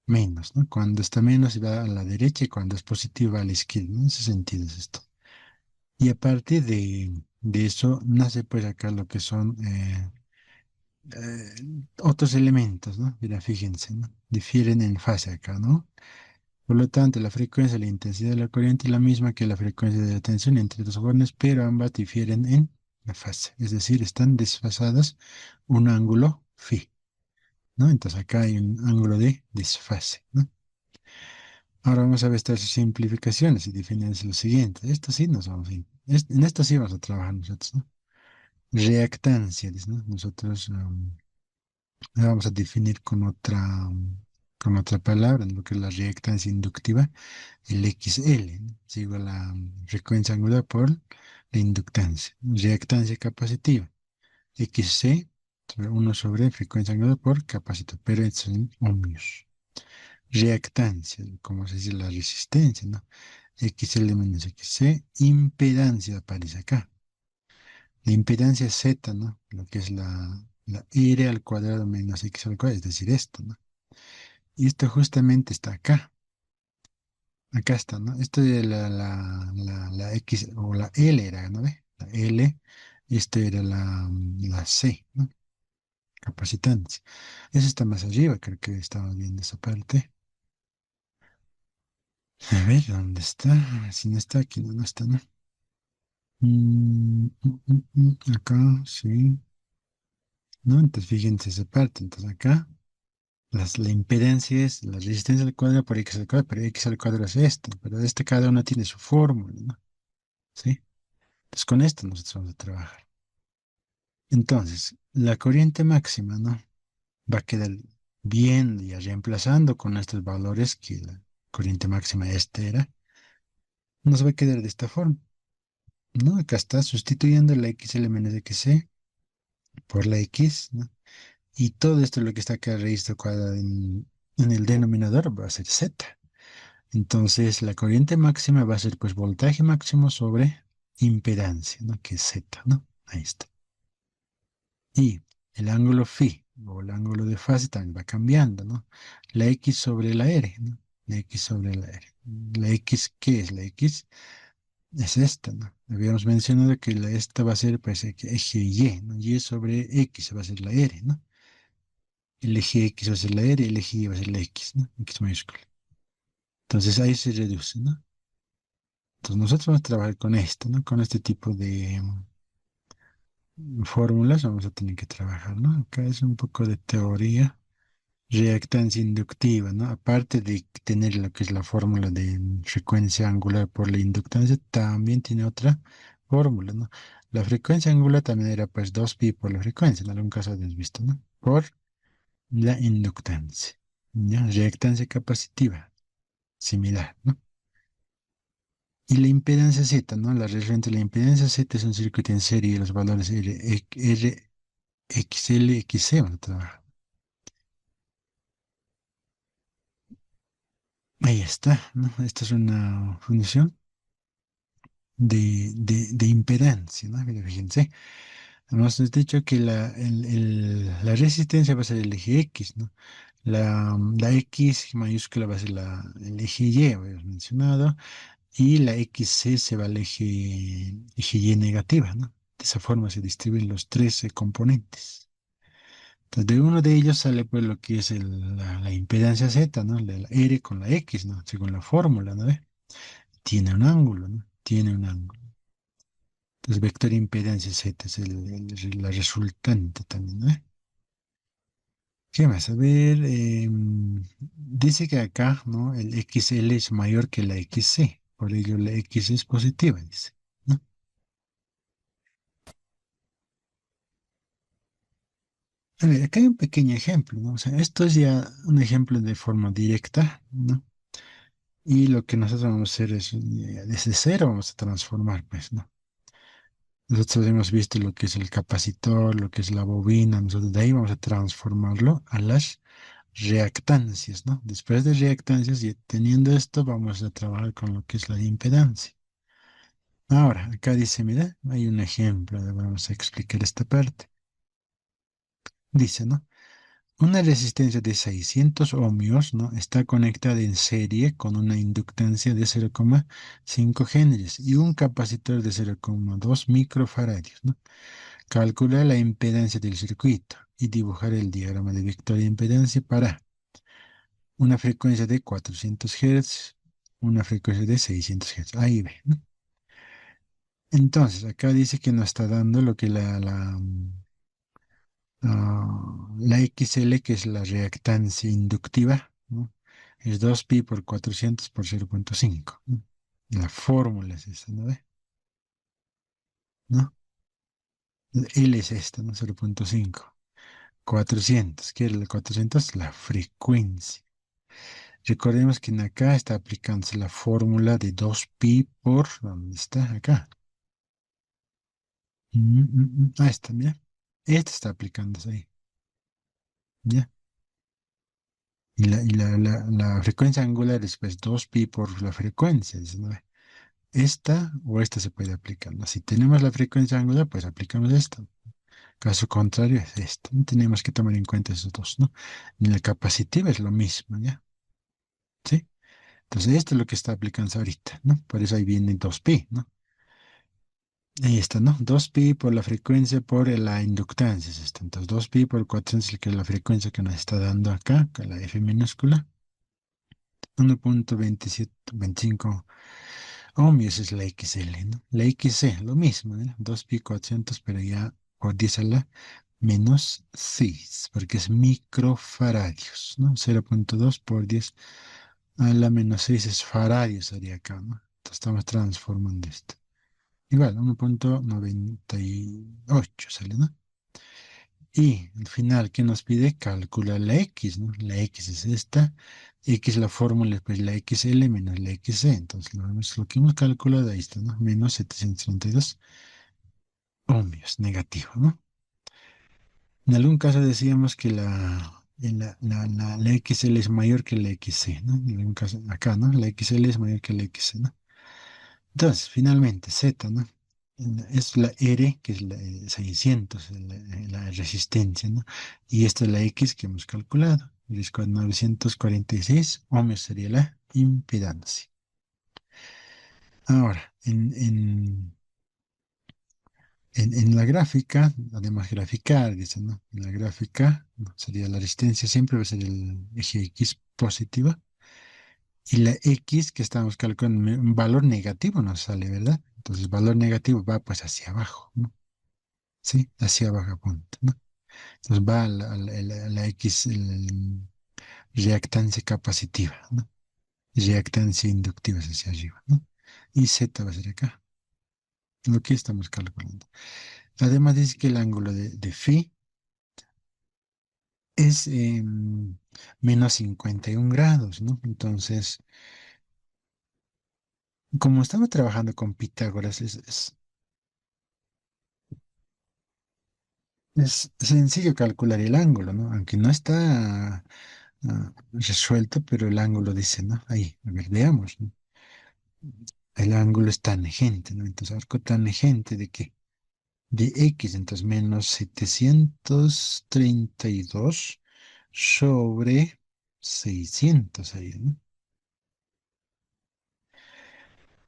menos, ¿no? Cuando está menos va a la derecha y cuando es positivo va a la izquierda, ¿no? En ese sentido es esto. Y aparte de eso, nace pues acá lo que son otros elementos, ¿no? Mira, fíjense, ¿no? Difieren en fase acá, ¿no? Por lo tanto, la frecuencia y la intensidad de la corriente es la misma que la frecuencia de la tensión entre dos bornes, pero ambas difieren en la fase, es decir, están desfasadas un ángulo phi, ¿no? Entonces acá hay un ángulo de desfase, ¿no? Ahora vamos a ver estas simplificaciones y definir lo siguiente. Esto sí nos vamos a ir. En esto sí vamos a trabajar nosotros, ¿no? Reactancia, dice, ¿no? Nosotros la vamos a definir con otra palabra, ¿no? Lo que es la reactancia inductiva, el XL, ¿no? Es igual a frecuencia angular por la inductancia. Reactancia capacitiva, XC sobre 1 sobre frecuencia angular por capacitor, pero es en ohmios. Reactancia, como se dice la resistencia, ¿no? XL menos XC, impedancia aparece acá. La impedancia es Z, ¿no? Lo que es la R al cuadrado menos X al cuadrado, es decir, esto, ¿no? Y esto justamente está acá. Acá está, ¿no? Esto de la X o la L era, ¿no ve? La L, esto era la C, ¿no? Capacitancia. Eso está más arriba, creo que estamos viendo esa parte. A ver, ¿dónde está? Si no está aquí, no, no está, ¿no? Acá, sí. ¿No? Entonces, fíjense esa parte. Entonces, acá, la impedancia es la resistencia al cuadrado por X al cuadrado, pero X al cuadrado es esto. Pero este cada uno tiene su fórmula, ¿no? ¿Sí? Entonces, con esto nosotros vamos a trabajar. Entonces, la corriente máxima, ¿no? Va a quedar bien ya reemplazando con estos valores que la corriente máxima esta era, nos va a quedar de esta forma, ¿no? Acá está sustituyendo la XL menos XC por la X, ¿no? Y todo esto lo que está acá raíz cuadrada en el denominador va a ser Z. Entonces la corriente máxima va a ser pues voltaje máximo sobre impedancia, ¿no? Que es Z, ¿no? Ahí está. Y el ángulo phi o el ángulo de fase también va cambiando, ¿no? La X sobre la R, ¿no? La X sobre la R. La X, ¿qué es la X? Es esta, ¿no? Habíamos mencionado que esta va a ser pues eje Y, ¿no? Y sobre X va a ser la R, ¿no? El eje X va a ser la R, el eje Y va a ser la X, ¿no? X mayúscula. Entonces ahí se reduce, ¿no? Entonces nosotros vamos a trabajar con esto, ¿no? Con este tipo de fórmulas vamos a tener que trabajar, ¿no? Acá es un poco de teoría, reactancia inductiva, ¿no? Aparte de tener lo que es la fórmula de frecuencia angular por la inductancia, también tiene otra fórmula, ¿no? La frecuencia angular también era pues 2pi por la frecuencia, en algún caso habéis visto, ¿no? Por la inductancia, ¿ya? Reactancia capacitiva, similar, ¿no? Y la impedancia Z, ¿no? La relación entre la impedancia Z es un circuito en serie y los valores R, XL, XC van a trabajar. Ahí está, ¿no? Esta es una función de impedancia, ¿no? Mira, fíjense. Hemos dicho que la resistencia va a ser el eje X, ¿no? La X mayúscula va a ser el eje Y, habíamos mencionado, y la XC se va al eje Y negativa, ¿no? De esa forma se distribuyen los tres componentes. Entonces, de uno de ellos sale pues lo que es la impedancia Z, ¿no? La R con la X, ¿no? Según la fórmula, ¿no? Tiene un ángulo, ¿no? Tiene un ángulo. Entonces, vector impedancia Z es la resultante también, ¿no? ¿Qué más? A ver, dice que acá, ¿no? El XL es mayor que la XC, por ello la X es positiva, dice, ¿no? A ver, acá hay un pequeño ejemplo, ¿no? O sea, esto es ya un ejemplo de forma directa, ¿no? Y lo que nosotros vamos a hacer es, desde cero vamos a transformar, pues, ¿no? Nosotros hemos visto lo que es el capacitor, lo que es la bobina, nosotros de ahí vamos a transformarlo a las reactancias, ¿no? Después de reactancias y teniendo esto, vamos a trabajar con lo que es la impedancia. Ahora, acá dice, mira, hay un ejemplo, vamos a explicar esta parte. Dice, ¿no? Una resistencia de 600 ohmios, ¿no? Está conectada en serie con una inductancia de 0,5 Henry y un capacitor de 0,2 microfaradios, ¿no? Calcula la impedancia del circuito y dibujar el diagrama de vector de impedancia para una frecuencia de 400 Hz, una frecuencia de 600 Hz. Ahí ve, ¿no? Entonces, acá dice que nos está dando lo que la XL, que es la reactancia inductiva, ¿no? Es 2pi por 400 por 0,5, ¿no? La fórmula es esta, ¿no ve? ¿No? L es esta, ¿no? 0,5. 400, ¿qué es el 400? La frecuencia. Recordemos que en acá está aplicándose la fórmula de 2pi por, ¿dónde está? Acá. Ahí está, mira. Esta está aplicándose ahí. ¿Ya? Y la frecuencia angular es pues 2pi por la frecuencia. Dice, ¿no? Esta o esta se puede aplicar, ¿no? Si tenemos la frecuencia angular, pues aplicamos esta. Caso contrario es esto. No tenemos que tomar en cuenta esos dos, ¿no? En la capacitiva es lo mismo, ¿ya? ¿Sí? Entonces esto es lo que está aplicándose ahorita, ¿no? Por eso ahí viene 2pi, ¿no? Ahí está, ¿no? 2pi por la frecuencia por la inductancia es esto. Entonces 2pi por 400, que es la frecuencia que nos está dando acá, con la F minúscula. 1,2725 ohmios es la XL, ¿no? La XC, lo mismo, ¿no? 2pi 400, pero ya por 10 a la menos 6, porque es microfaradios, ¿no? 0,2 por 10 a la menos 6 es faradios, sería acá, ¿no? Entonces estamos transformando esto. Igual, 1,98 sale, ¿no? Y al final, ¿qué nos pide? Calcular la X, ¿no? La X es esta. X la fórmula, pues la XL menos la XC. Entonces, lo que hemos calculado ahí está, ¿no? Menos 732 ohmios, negativo, ¿no? En algún caso decíamos que la XL es mayor que la XC, ¿no? En algún caso, acá, ¿no? La XL es mayor que la XC, ¿no? Entonces, finalmente, Z, ¿no? Es la R, que es la 600, la resistencia, ¿no? Y esta es la X que hemos calculado. Y es con 946 ohmios sería la impedancia. Ahora, en la gráfica, además graficar, dice, ¿no? En la gráfica, ¿no? Sería la resistencia, siempre va a ser el eje X positiva. Y la X que estamos calculando, un valor negativo nos sale, ¿verdad? Entonces, el valor negativo va pues hacia abajo, ¿no? Sí, hacia abajo apunta, ¿no? Entonces va a la X, reactancia capacitiva, ¿no? Reactancia inductiva es hacia arriba, ¿no? Y Z va a ser acá, lo que estamos calculando. Además dice que el ángulo de phi es menos 51 grados, ¿no? Entonces, como estamos trabajando con Pitágoras, es sencillo calcular el ángulo, ¿no? Aunque no está resuelto, pero el ángulo dice, ¿no? Ahí, a ver, veamos, ¿no? El ángulo es tangente, ¿no? Entonces, arco tangente de qué? De X, entonces menos 732 sobre 600 ahí, ¿no?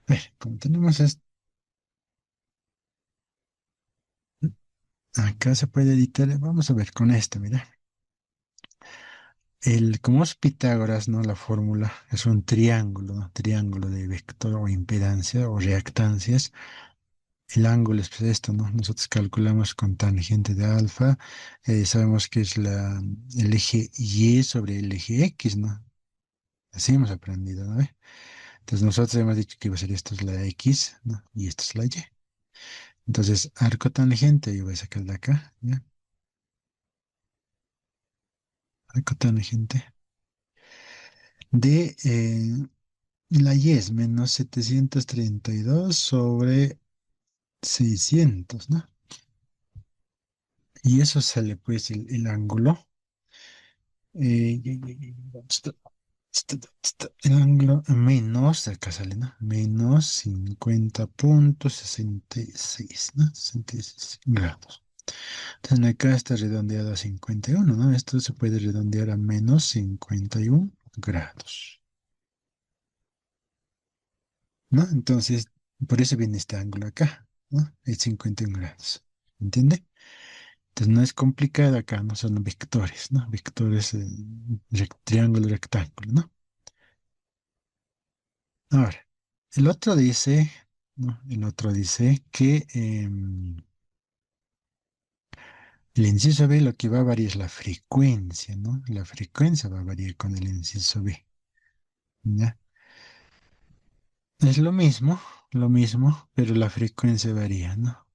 A ver, como tenemos esto, acá se puede editar, vamos a ver con esto, mira. Como es Pitágoras, ¿no? La fórmula es un triángulo, ¿no? Triángulo de vector o impedancia o reactancias. El ángulo es pues, esto, ¿no? Nosotros calculamos con tangente de alfa, sabemos que es el eje Y sobre el eje X, ¿no? Así hemos aprendido, ¿no? Entonces nosotros hemos dicho que iba a ser esto es la X, ¿no? Y esto es la Y. Entonces, arco tangente, yo voy a sacar de acá, ¿ya? Arco tangente de la Y es menos 732 sobre 600, ¿no? Y eso sale pues el ángulo. El ángulo menos, acá sale, ¿no? Menos 50,66, ¿no? 66 grados. Entonces acá está redondeado a 51, ¿no? Esto se puede redondear a menos 51 grados, ¿no? Entonces, por eso viene este ángulo acá, ¿no? Es 51 grados, ¿entiende? Entonces no es complicado acá, no son vectores, ¿no? Vectores, triángulo, rectángulo, ¿no? Ahora, el otro dice, ¿no? El otro dice que el inciso B lo que va a variar es la frecuencia, ¿no? La frecuencia va a variar con el inciso B, ¿ya? Es lo mismo, pero la frecuencia varía, ¿no?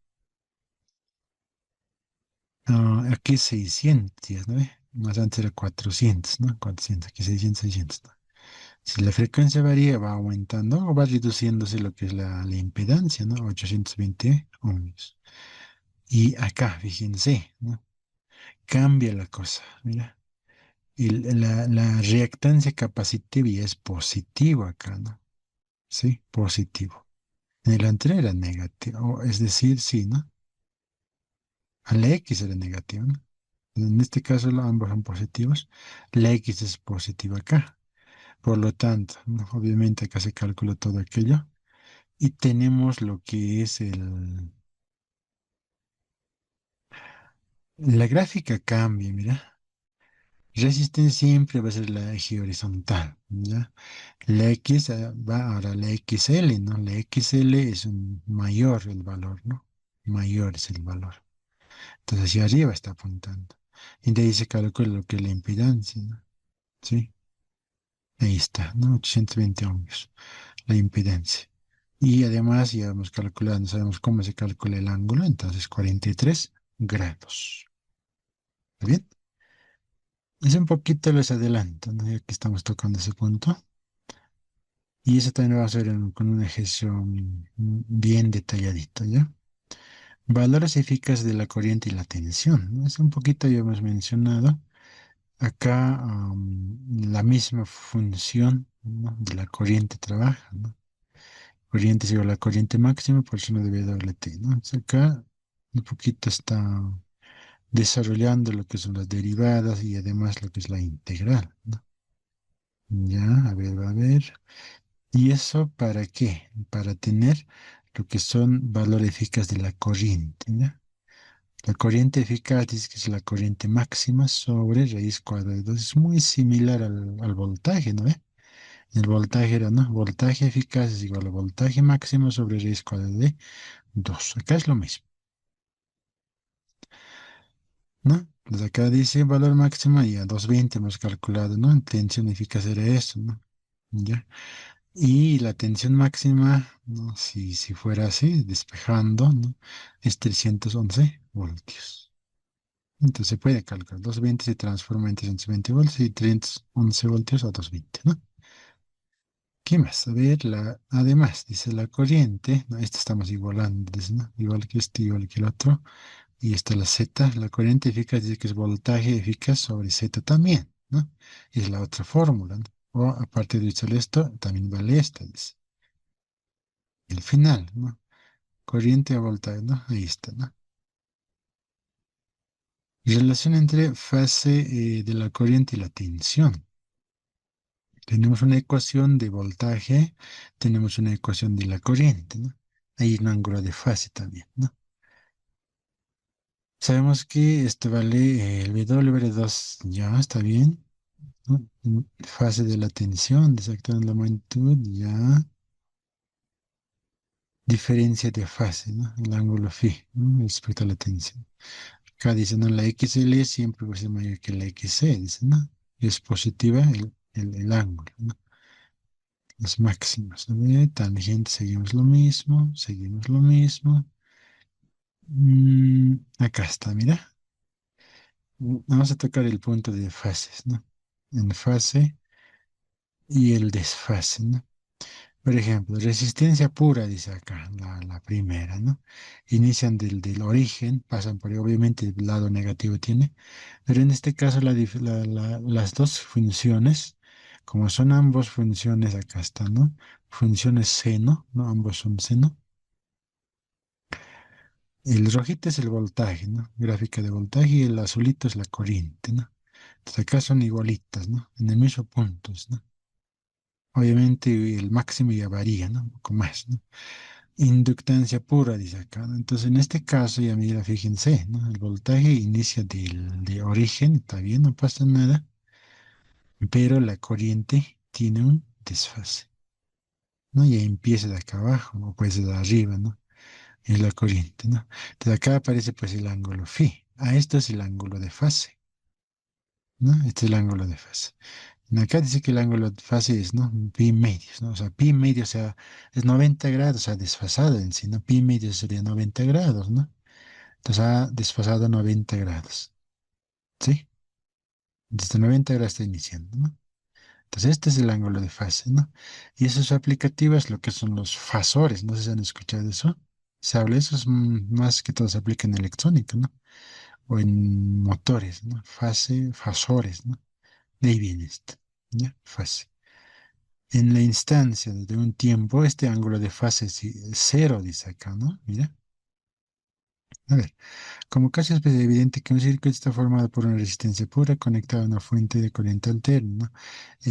Ah, aquí 600, ¿no? Más antes era 400, ¿no? 400, aquí 600, 600, ¿no? Si la frecuencia varía, va aumentando o va reduciéndose lo que es la impedancia, ¿no? 820 ohmios. Y acá, fíjense, ¿no? Cambia la cosa, mira. La reactancia capacitiva ya es positivo acá, ¿no? Sí, positivo. En el anterior era negativo, es decir, sí, ¿no? A la X era negativo, ¿no? En este caso ambos son positivos. La X es positiva acá. Por lo tanto, ¿no? Obviamente acá se calcula todo aquello. Y tenemos lo que es la gráfica cambia, mira. Resistencia siempre va a ser la eje horizontal, ¿ya? La X va ahora a la XL, ¿no? La XL es un mayor el valor, ¿no? Mayor es el valor. Entonces hacia arriba está apuntando. Y de ahí se calcula lo que es la impedancia, ¿no? ¿Sí? Ahí está, ¿no? 820 ohmios, la impedancia. Y además ya hemos calculado, sabemos cómo se calcula el ángulo, entonces 43 grados. ¿Está bien? Es un poquito les adelanto, ¿no? Ya que estamos tocando ese punto. Y eso también va a ser con un ejercicio bien detalladito, ¿ya? Valores eficaces de la corriente y la tensión, ¿no? Es un poquito ya hemos mencionado. Acá la misma función, ¿no? De la corriente trabaja, ¿no? Corriente es igual a la corriente máxima por suma de WT, ¿no? Entonces acá un poquito está desarrollando lo que son las derivadas y además lo que es la integral, ¿no? Ya, a ver. ¿Y eso para qué? Para tener lo que son valores eficaces de la corriente, ¿ya? La corriente eficaz dice que es la corriente máxima sobre raíz cuadrada de 2. Es muy similar al voltaje, ¿no ve? El voltaje era, ¿no? Voltaje eficaz es igual a voltaje máximo sobre raíz cuadrada de 2. Acá es lo mismo, ¿no? Entonces acá dice valor máximo y a 220 hemos calculado, ¿no? Tensión eficaz era eso, ¿no? ¿Ya? Y la tensión máxima, ¿no? Si fuera así, despejando, ¿no? Es 311 voltios. Entonces se puede calcular. 220 se transforma en 320 voltios y 311 voltios a 220, ¿no? ¿Qué más? A ver, además, dice la corriente, ¿no? Esto estamos igualando, dice, ¿no? Igual que este, igual que el otro. Y está la Z, la corriente eficaz dice que es voltaje eficaz sobre Z también, ¿no? Y es la otra fórmula, ¿no? O aparte de usar esto, también vale esta, dice. El final, ¿no? Corriente a voltaje, ¿no? Ahí está, ¿no? Relación entre fase de la corriente y la tensión. Tenemos una ecuación de voltaje, tenemos una ecuación de la corriente, ¿no? Hay un ángulo de fase también, ¿no? Sabemos que esto vale el W vale 2, ya está bien, ¿no? Fase de la tensión, desactivando la magnitud, ya. Diferencia de fase, ¿no? El ángulo phi, ¿no? Respecto a la tensión. Acá dice, ¿no? La XL siempre va a ser mayor que la XC, dice, ¿no? Y es positiva el ángulo, ¿no? Las máximas, ¿no? Tangente, seguimos lo mismo, seguimos lo mismo. Acá está, mira. Vamos a tocar el punto de fases, ¿no? En fase y el desfase, ¿no? Por ejemplo, resistencia pura, dice acá, la primera, ¿no? Inician del origen, pasan por ahí, obviamente el lado negativo tiene, pero en este caso las dos funciones, como son ambos funciones, acá están, ¿no? Funciones seno, ¿no? Ambos son seno. El rojito es el voltaje, ¿no? Gráfica de voltaje y el azulito es la corriente, ¿no? Entonces acá son igualitas, ¿no? En el mismo punto, ¿no? Obviamente el máximo ya varía, ¿no? Un poco más, ¿no? Inductancia pura, dice acá, ¿no? Entonces en este caso, ya mira, fíjense, ¿no? El voltaje inicia de origen, está bien, no pasa nada, pero la corriente tiene un desfase, ¿no? Ya empieza de acá abajo, o puede ser de arriba, ¿no? Es la corriente, ¿no? Entonces acá aparece pues el ángulo phi. Esto es el ángulo de fase, ¿no? Este es el ángulo de fase. Acá dice que el ángulo de fase es, ¿no? Pi medios, ¿no? O sea, pi medio, o sea, es 90 grados, o sea, desfasado en sí, ¿no? Pi medio sería 90 grados, ¿no? Entonces ha desfasado 90 grados, ¿sí? Desde 90 grados está iniciando, ¿no? Entonces este es el ángulo de fase, ¿no? Y eso es aplicativo es lo que son los fasores, no sé si han escuchado eso. Se habla, eso es más que todo se aplica en electrónica, ¿no? O en motores, ¿no? Fase, fasores, ¿no? De ahí viene esto, ¿ya? Fase. En la instancia de un tiempo, este ángulo de fase es cero, dice acá, ¿no? Mira, a ver, como casi es evidente que un circuito está formado por una resistencia pura conectada a una fuente de corriente alterna, ¿no?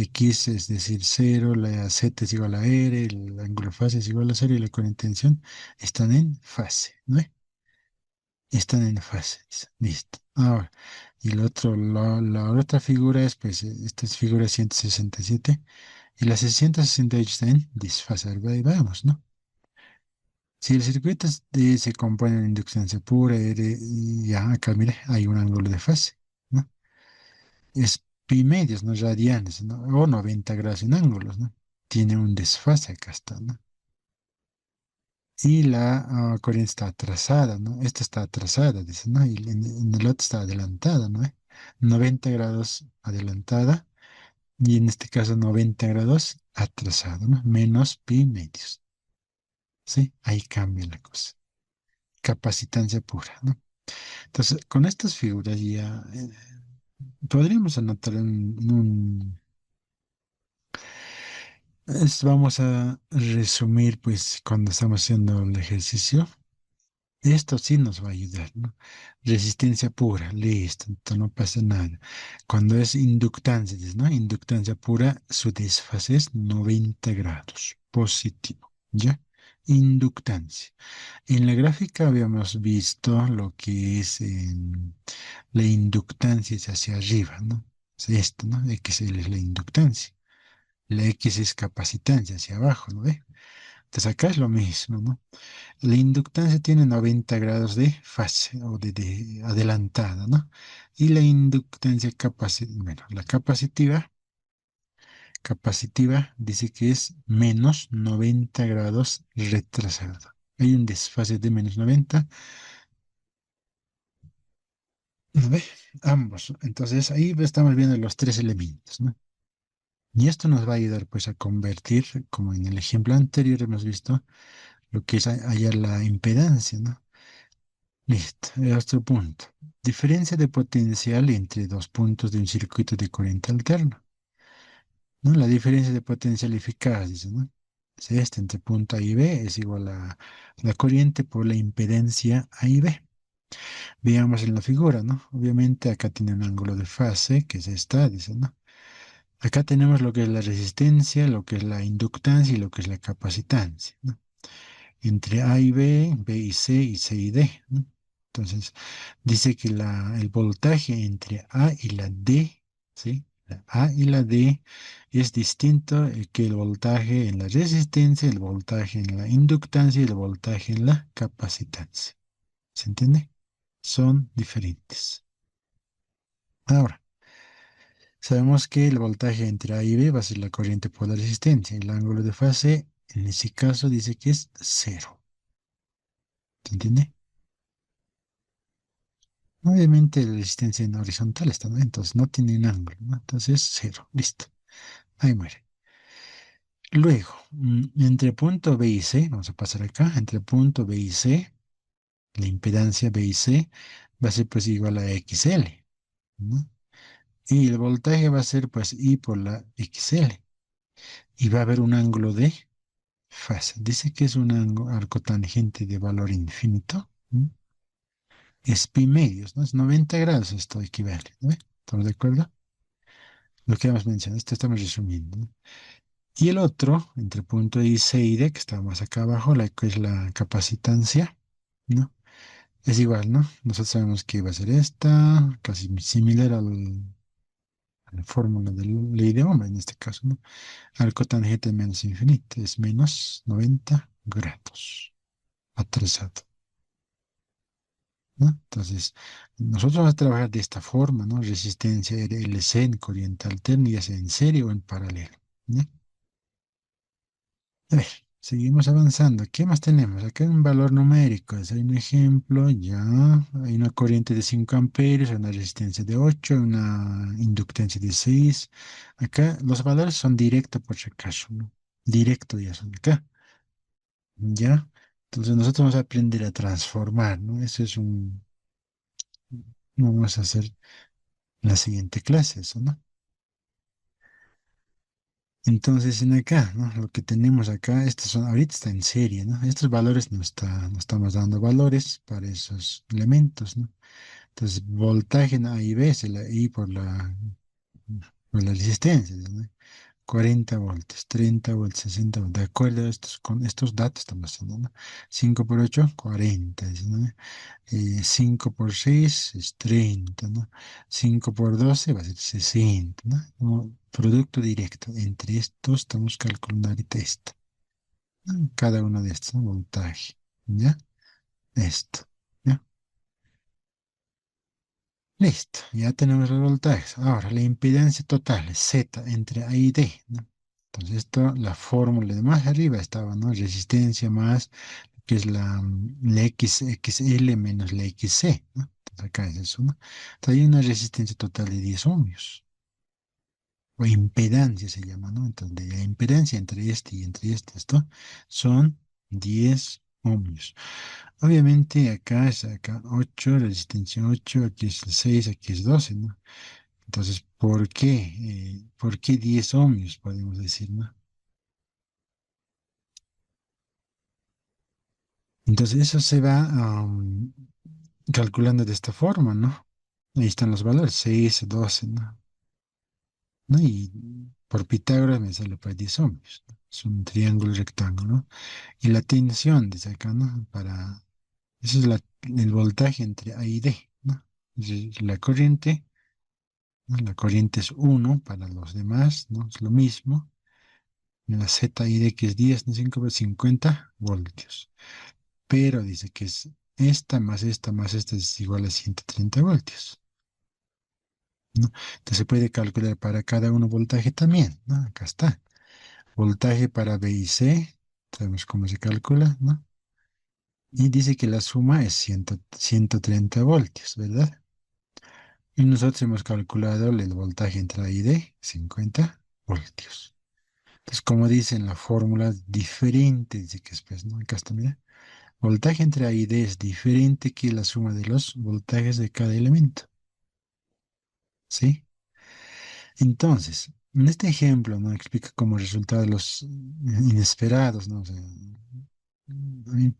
X es decir, cero, la Z es igual a R, el ángulo de fase es igual a cero y la corriente en tensión están en fase, ¿no? Están en fase, dice. Listo. Ahora, y el otro, la otra figura es, pues, esta es figura 167. Y la 668 está en desfase. Ahí vamos, ¿no? Si el circuito se compone de inductancia pura, y ya acá, mire, hay un ángulo de fase, ¿no? Es pi medios, no radianes, ¿no? O 90 grados en ángulos, ¿no? Tiene un desfase acá está, ¿no? Y la corriente está atrasada, ¿no? Esta está atrasada, dice, ¿no? Y en el otro está adelantada, ¿no? 90 grados adelantada y en este caso 90 grados atrasado, ¿no? Menos pi medios. ¿Sí? Ahí cambia la cosa. Capacitancia pura, ¿no? Entonces, con estas figuras ya podríamos anotar vamos a resumir, pues, cuando estamos haciendo el ejercicio. Esto sí nos va a ayudar, ¿no? Resistencia pura, listo, entonces no pasa nada. Cuando es inductancia, dices, ¿no? Inductancia pura, su desfase es 90 grados, positivo, ¿ya? Inductancia. En la gráfica habíamos visto lo que es la inductancia es hacia arriba, ¿no? Es esto, ¿no? XL es la inductancia. La X es capacitancia hacia abajo, ¿no ve? Entonces acá es lo mismo, ¿no? La inductancia tiene 90 grados de fase o de adelantada, ¿no? Y la inductancia capacitiva, bueno, la capacitiva dice que es menos 90 grados retrasado. Hay un desfase de menos 90. ¿No ve? Ambos. Entonces ahí estamos viendo los tres elementos, ¿no? Y esto nos va a ayudar pues a convertir, como en el ejemplo anterior hemos visto, lo que es hallar la impedancia, ¿no? Listo, otro punto. Diferencia de potencial entre dos puntos de un circuito de corriente alterna, ¿no? La diferencia de potencial eficaz, dice, ¿no? Es este entre punto A y B es igual a la corriente por la impedancia A y B. Veamos en la figura, ¿no? Obviamente acá tiene un ángulo de fase, que es esta, dice, ¿no? Acá tenemos lo que es la resistencia, lo que es la inductancia y lo que es la capacitancia, ¿no? Entre A y B, B y C y D, ¿no? Entonces, dice que el voltaje entre A y la D, ¿sí? La A y la D es distinto que el voltaje en la resistencia, el voltaje en la inductancia y el voltaje en la capacitancia. ¿Se entiende? Son diferentes. Ahora, sabemos que el voltaje entre A y B va a ser la corriente por la resistencia. El ángulo de fase, en ese caso, dice que es cero. ¿Se entiende? Obviamente la resistencia en horizontal está, ¿no? Entonces no tiene un ángulo, ¿no? Entonces cero, listo. Ahí muere. Luego, entre punto B y C, vamos a pasar acá, entre punto B y C, la impedancia B y C va a ser pues igual a XL, ¿no? Y el voltaje va a ser pues I por la XL. Y va a haber un ángulo de fase. Dice que es un arco tangente de valor infinito. ¿No? es pi medios, ¿no? Es 90 grados, esto equivale, ¿no? ¿Estamos de acuerdo? Lo que hemos mencionado, esto estamos resumiendo, ¿no? Y el otro, entre punto I, C y D, que está más acá abajo, que es la capacitancia, ¿no? Es igual, ¿no? Nosotros sabemos que va a ser esta, casi similar a la fórmula de la ley de Ohm en este caso, ¿no? Al cotangente menos infinito es menos 90 grados atrasado, ¿no? Entonces, nosotros vamos a trabajar de esta forma, ¿no? Resistencia LC en corriente alterna, ya sea en serie o en paralelo, ¿no? A ver, seguimos avanzando. ¿Qué más tenemos? Acá hay un valor numérico. Hay un ejemplo, ya. Hay una corriente de 5 amperios, una resistencia de 8, una inductancia de 6. Acá los valores son directos por si acaso, ¿no? Directo ya son acá, ¿ya? Entonces nosotros vamos a aprender a transformar, ¿no? Eso es un... Vamos a hacer en la siguiente clase, eso, ¿no? Entonces, en acá, ¿no? Lo que tenemos acá, estos son, ahorita está en serie, ¿no? Estos valores no estamos dando valores para esos elementos, ¿no? Entonces, voltaje en A y B es la I por la resistencia, ¿no? 40 voltios, 30 voltios, 60 voltios. De acuerdo a estos, con estos datos estamos haciendo, ¿no? 5 por 8, 40, ¿no? 5 por 6 es 30, ¿no? 5 por 12 va a ser 60, ¿no? Como producto directo. Entre estos estamos calculando ahorita esto, ¿no? Cada uno de estos, ¿no? Voltaje, ¿ya? Esto, ¿ya? Listo, ya tenemos los voltajes. Ahora, la impedancia total es Z entre A y D, ¿no? Entonces, esto, la fórmula de más arriba estaba, ¿no? Resistencia más, que es la XXL menos la XC, ¿no? Entonces, acá es eso, ¿no? Entonces, hay una resistencia total de 10 ohmios, o impedancia se llama, ¿no? Entonces, la impedancia entre este y entre este, esto, son 10 ohmios. Obviamente, acá es acá 8 resistencia 8 aquí es el 6 aquí es 12, ¿no? Entonces, ¿por qué? ¿Por qué 10 ohmios, podemos decir, ¿no? Entonces, eso se va calculando de esta forma, ¿no? Ahí están los valores, 6 12, ¿no? ¿No? Y por Pitágoras me sale para 10 ohmios, ¿no? Es un triángulo rectángulo, ¿no? Y la tensión, dice acá, ¿no? Eso es el voltaje entre A y D, ¿no? La corriente, ¿no? La corriente es 1 para los demás, ¿no? Es lo mismo. La Z y D que es 10, no 5, pero 50 voltios. Pero dice que es esta más esta es igual a 130 voltios, ¿no? Entonces se puede calcular para cada uno voltaje también, ¿no? Acá está. Voltaje para B y C, sabemos cómo se calcula, ¿no? Y dice que la suma es 130 voltios, ¿verdad? Y nosotros hemos calculado el voltaje entre A y D, 50 voltios. Entonces, como dice en la fórmula, diferente, dice que es, pues, ¿no? Acá está, mira. Voltaje entre A y D es diferente que la suma de los voltajes de cada elemento, ¿sí? Entonces, en este ejemplo, ¿no? Explica como resultado de los inesperados, ¿no? O sea, a mí,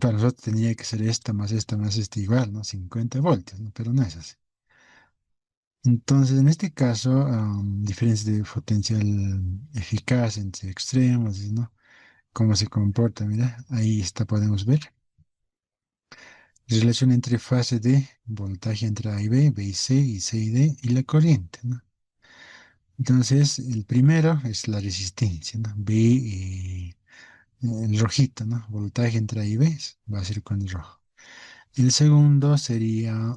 para nosotros tendría que ser esta más esta igual, ¿no? 50 voltios, ¿no? Pero no es así. Entonces, en este caso, diferencias de potencial eficaz entre extremos, ¿no? Cómo se comporta, mira, ahí está, podemos ver. Relación entre fase de voltaje entre A y B y C y C y D y la corriente, ¿no? Entonces, el primero es la resistencia, ¿no? B, el rojito, ¿no? Voltaje entre A y B va a ser con el rojo. El segundo sería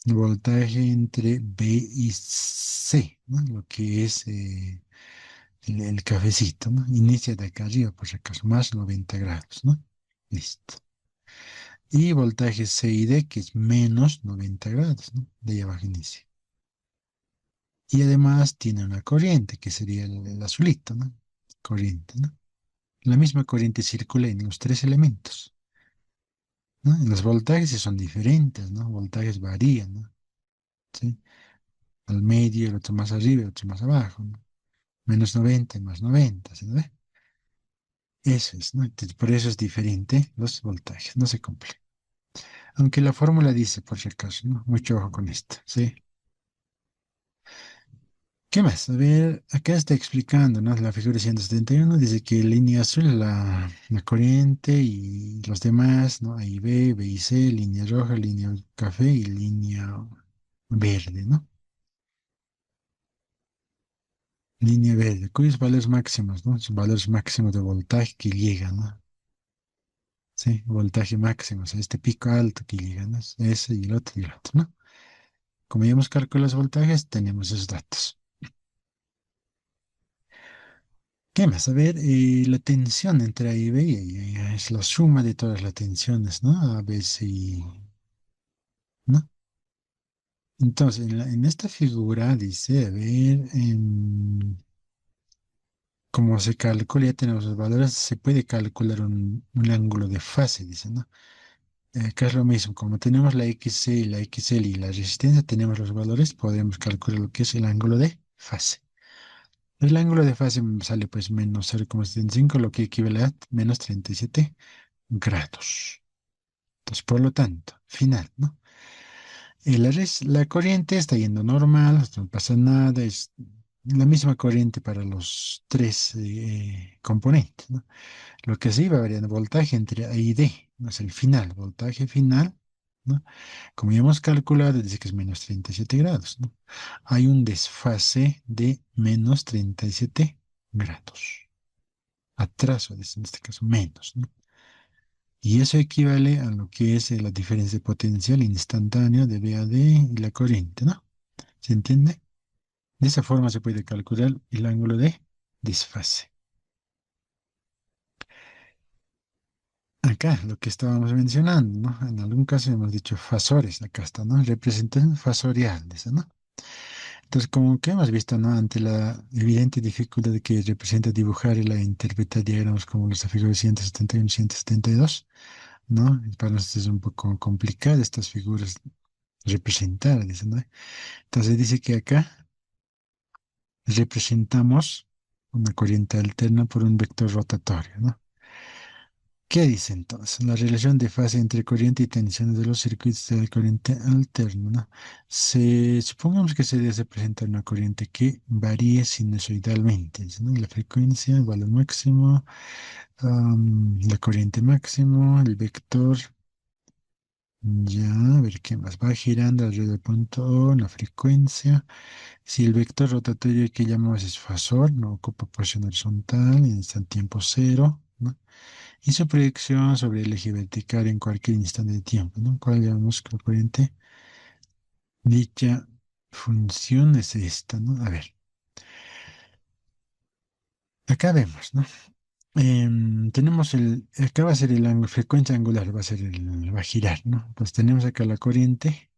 voltaje entre B y C, ¿no? Lo que es el cafecito, ¿no? Inicia de acá arriba, por si acaso, más 90 grados, ¿no? Listo. Y voltaje C y D, que es menos 90 grados, ¿no? De ahí abajo inicia. Y además tiene una corriente, que sería el azulito, ¿no? Corriente, ¿no? La misma corriente circula en los tres elementos, ¿no? Y los voltajes sí son diferentes, ¿no? Voltajes varían, ¿no? ¿Sí? Al medio, el otro más arriba, el otro más abajo, ¿no? Menos 90 y más 90, ¿sí? ¿Ve? Eso es, ¿no? Entonces, por eso es diferente los voltajes, no se cumple. Aunque la fórmula dice, por si acaso, ¿no? Mucho ojo con esto, ¿sí? ¿Qué más? A ver, acá está explicando, ¿no? La figura 171 dice que línea azul es la corriente y los demás, ¿no? Ahí B y C, línea roja, línea café y línea verde, ¿no? Línea verde, cuyos valores máximos, ¿no? Sus valores máximos de voltaje que llegan, ¿no? Sí, voltaje máximo, o sea, este pico alto que llega, ¿no? Ese y el otro, ¿no? Como ya hemos calculado los voltajes, tenemos esos datos. ¿Qué más? A ver, la tensión entre A y B es la suma de todas las tensiones, ¿no? A, B, C, ¿no? Entonces, en esta figura dice, a ver, como se calcula, ya tenemos los valores, se puede calcular un ángulo de fase, dice, ¿no? Acá es lo mismo, como tenemos la XC y la XL y la resistencia, tenemos los valores, podemos calcular lo que es el ángulo de fase. El ángulo de fase me sale pues menos 0,75, lo que equivale a menos 37 grados. Entonces, por lo tanto, final, ¿no? La corriente está yendo normal, no pasa nada, es la misma corriente para los tres componentes, ¿no? Lo que sí va variando voltaje entre A y D, no es el final, voltaje final, ¿no? Como ya hemos calculado, dice que es menos 37 grados, ¿no? Hay un desfase de menos 37 grados. Atraso, dice en este caso, menos, ¿no? Y eso equivale a lo que es la diferencia de potencial instantáneo de V a D y la corriente, ¿no? ¿Se entiende? De esa forma se puede calcular el ángulo de desfase. Acá, lo que estábamos mencionando, ¿no? En algún caso hemos dicho fasores, acá está, ¿no? Representación fasorial, de eso, ¿no? Entonces, como que hemos visto, ¿no? Ante la evidente dificultad de que representa dibujar y la interpretar diagramas como los de figuras 171 y 172, ¿no? Y para nosotros es un poco complicado estas figuras representar, dice, ¿no? Entonces dice que acá representamos una corriente alterna por un vector rotatorio, ¿no? ¿Qué dice entonces? La relación de fase entre corriente y tensiones de los circuitos de corriente alterna, ¿no? Supongamos que se debe presentar una corriente que varíe sinusoidalmente, dice, ¿no? Y la frecuencia, el valor máximo, la corriente máximo, el vector, ya, a ver qué más, va girando alrededor del punto O, la frecuencia. Si el vector rotatorio que llamamos es fasor, no ocupa posición horizontal y está en tiempo cero, ¿no? Y su proyección sobre el eje vertical en cualquier instante de tiempo, ¿no? ¿Cuál llamamos corriente? Dicha función es esta, ¿no? A ver, acá vemos, ¿no? Tenemos acá va a ser el ángulo, frecuencia angular, va a girar, ¿no? Entonces tenemos acá la corriente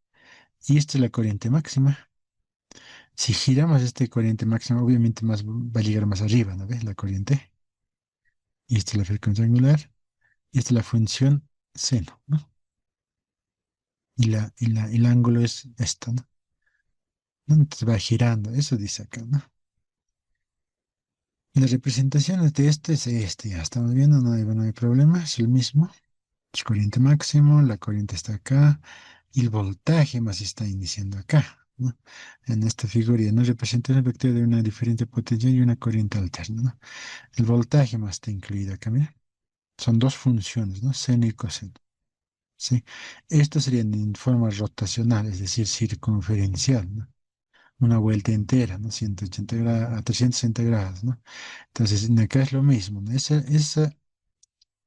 y esta es la corriente máxima. Si giramos esta corriente máxima, obviamente más va a llegar más arriba, ¿no ves? La corriente. Y esta es la frecuencia angular. Y esta es la función seno, ¿no? El ángulo es esto, ¿no? Entonces va girando, eso dice acá, ¿no? Y las representaciones de este es este, ya estamos viendo, no hay problema, es el mismo. Es corriente máximo, la corriente está acá, y el voltaje más está iniciando acá, ¿no? En esta figura ya nos representa el vector de una diferente potencial y una corriente alterna, ¿no? El voltaje más está incluido acá, mira. Son dos funciones, ¿no? Seno y coseno. ¿Sí? Esto sería en forma rotacional, es decir, circunferencial, ¿no? Una vuelta entera, ¿no? 180 grados, a 360 grados, ¿no? Entonces, acá es lo mismo, ¿no? Esa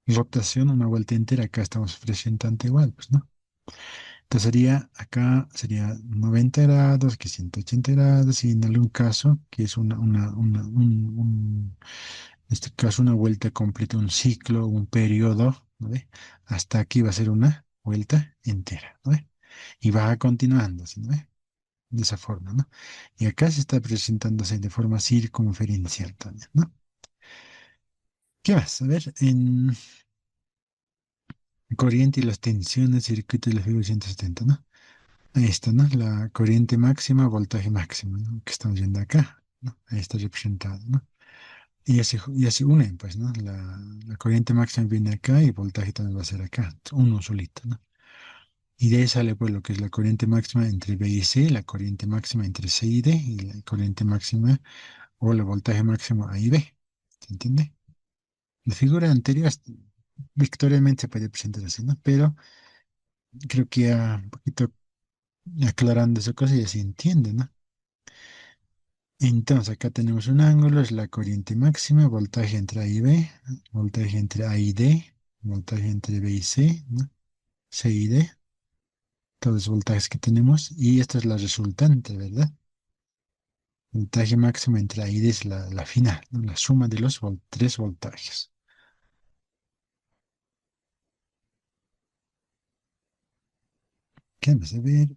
rotación, una vuelta entera, acá estamos presentando igual, pues, ¿no? Entonces acá sería 90 grados, que 180 grados, y en algún caso, que es en este caso una vuelta completa, un ciclo, un periodo, ¿no ve? Hasta aquí va a ser una vuelta entera, ¿no ve? Y va continuando, ¿sí? ¿No ve? De esa forma, ¿no? Y acá se está presentándose de forma circunferencial también, ¿no? ¿Qué más? A ver, en corriente y las tensiones, circuito de la figura 170, ¿no? Ahí está, ¿no? La corriente máxima, voltaje máximo, ¿no? Que estamos viendo acá, ¿no? Ahí está representado, ¿no? Y así unen, pues, ¿no? La corriente máxima viene acá y el voltaje también va a ser acá, uno solito, ¿no? Y de ahí sale pues lo que es la corriente máxima entre B y C, la corriente máxima entre C y D, y la corriente máxima o el voltaje máximo A y B. ¿Se entiende? La figura anterior victoriamente se puede presentar así, ¿no? Pero creo que ya un poquito aclarando esa cosa ya se entiende, ¿no? Entonces acá tenemos un ángulo, es la corriente máxima, voltaje entre A y B, voltaje entre A y D, voltaje entre B y C, ¿no? C y D, todos los voltajes que tenemos, y esta es la resultante, ¿verdad? Voltaje máximo entre A y D es la final, ¿no? La suma de los tres voltajes. ¿Qué vamos a ver?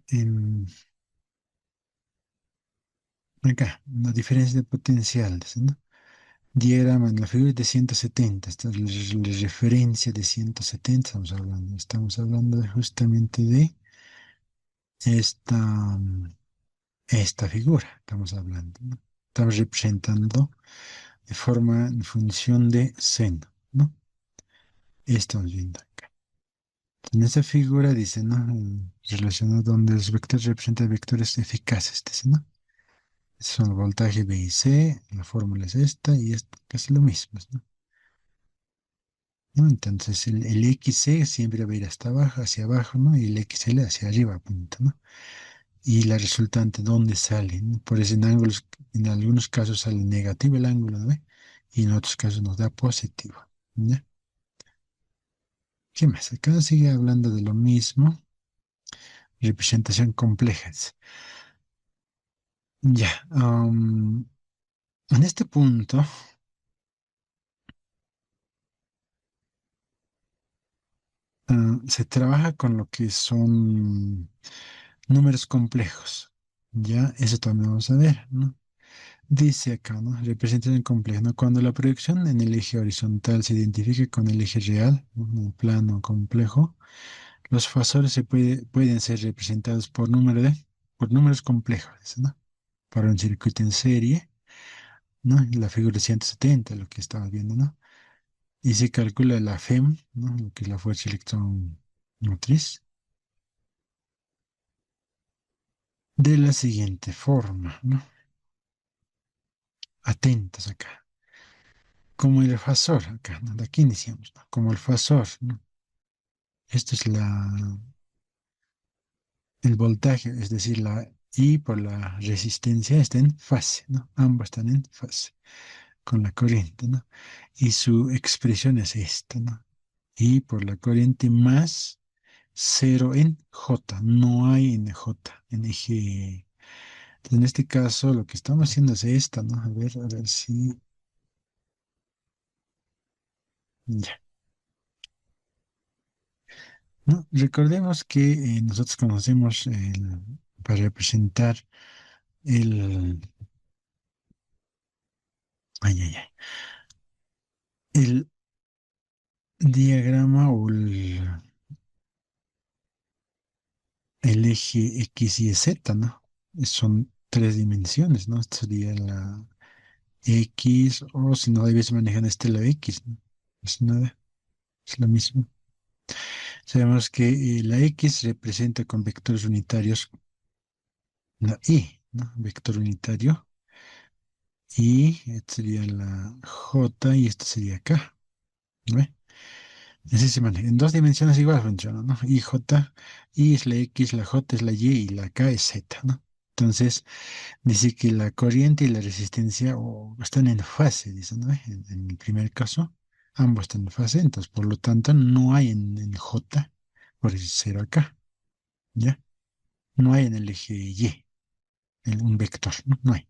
Acá, la diferencia de potenciales, ¿no? Diagrama en la figura es de 170. Esta es la referencia de 170. Estamos hablando justamente de esta, esta figura. Estamos hablando, ¿no? Estamos representando de forma, en función de seno, ¿no? Estamos viendo acá. En esta figura dice, ¿no? Relacionado donde los vectores representan vectores eficaces, dice, ¿no? Son el voltaje B y C, la fórmula es esta y es casi lo mismo, ¿no? ¿No? Entonces el XC siempre va a ir hasta abajo, hacia abajo, ¿no? Y el XL hacia arriba, punto, ¿no? Y la resultante, ¿dónde sale? ¿No? Por eso en algunos casos sale negativo el ángulo, ¿no? Y en otros casos nos da positivo, ¿ya? ¿Qué más? Acá sigue hablando de lo mismo, representación compleja. Ya, en este punto se trabaja con lo que son números complejos. Ya, eso también vamos a ver, ¿no? Dice acá, ¿no? Representación compleja, ¿no? Cuando la proyección en el eje horizontal se identifique con el eje real, ¿no? En el plano complejo, los fasores pueden ser representados por números complejos, ¿no? Para un circuito en serie, ¿no? Y la figura 170, lo que estamos viendo, ¿no? Y se calcula la FEM, ¿no? Lo que es la fuerza electromotriz, de la siguiente forma, ¿no? Atentos acá. Como el fasor, acá, ¿no? De aquí iniciamos, ¿no? Como el fasor, ¿no? Esto es el voltaje, es decir, la I por la resistencia está en fase, ¿no? Ambos están en fase con la corriente, ¿no? Y su expresión es esta, ¿no? I por la corriente más cero en J, no hay en J, en eje. Entonces, en este caso, lo que estamos haciendo es esta, ¿no? A ver si. Ya. ¿No? Recordemos que nosotros conocemos para representar el, ay, ay, ay, el diagrama o el eje X y Z, ¿no? Son tres dimensiones, ¿no? Esto sería la X, o si no, a veces manejan la X, ¿no? Es nada, es lo mismo. Sabemos que la X representa con vectores unitarios la Y, ¿no? Vector unitario. Y esta sería la J y esto sería K, ¿no? Así se maneja. En dos dimensiones igual funciona, ¿no? Y J, Y es la X, la J es la Y y la K es Z, ¿no? Entonces, dice que la corriente y la resistencia están en fase, dice, ¿no? En el primer caso, ambos están en fase, entonces, por lo tanto, no hay en J, por eso cero acá, ¿ya? No hay en el eje Y, en un vector, ¿no? No hay.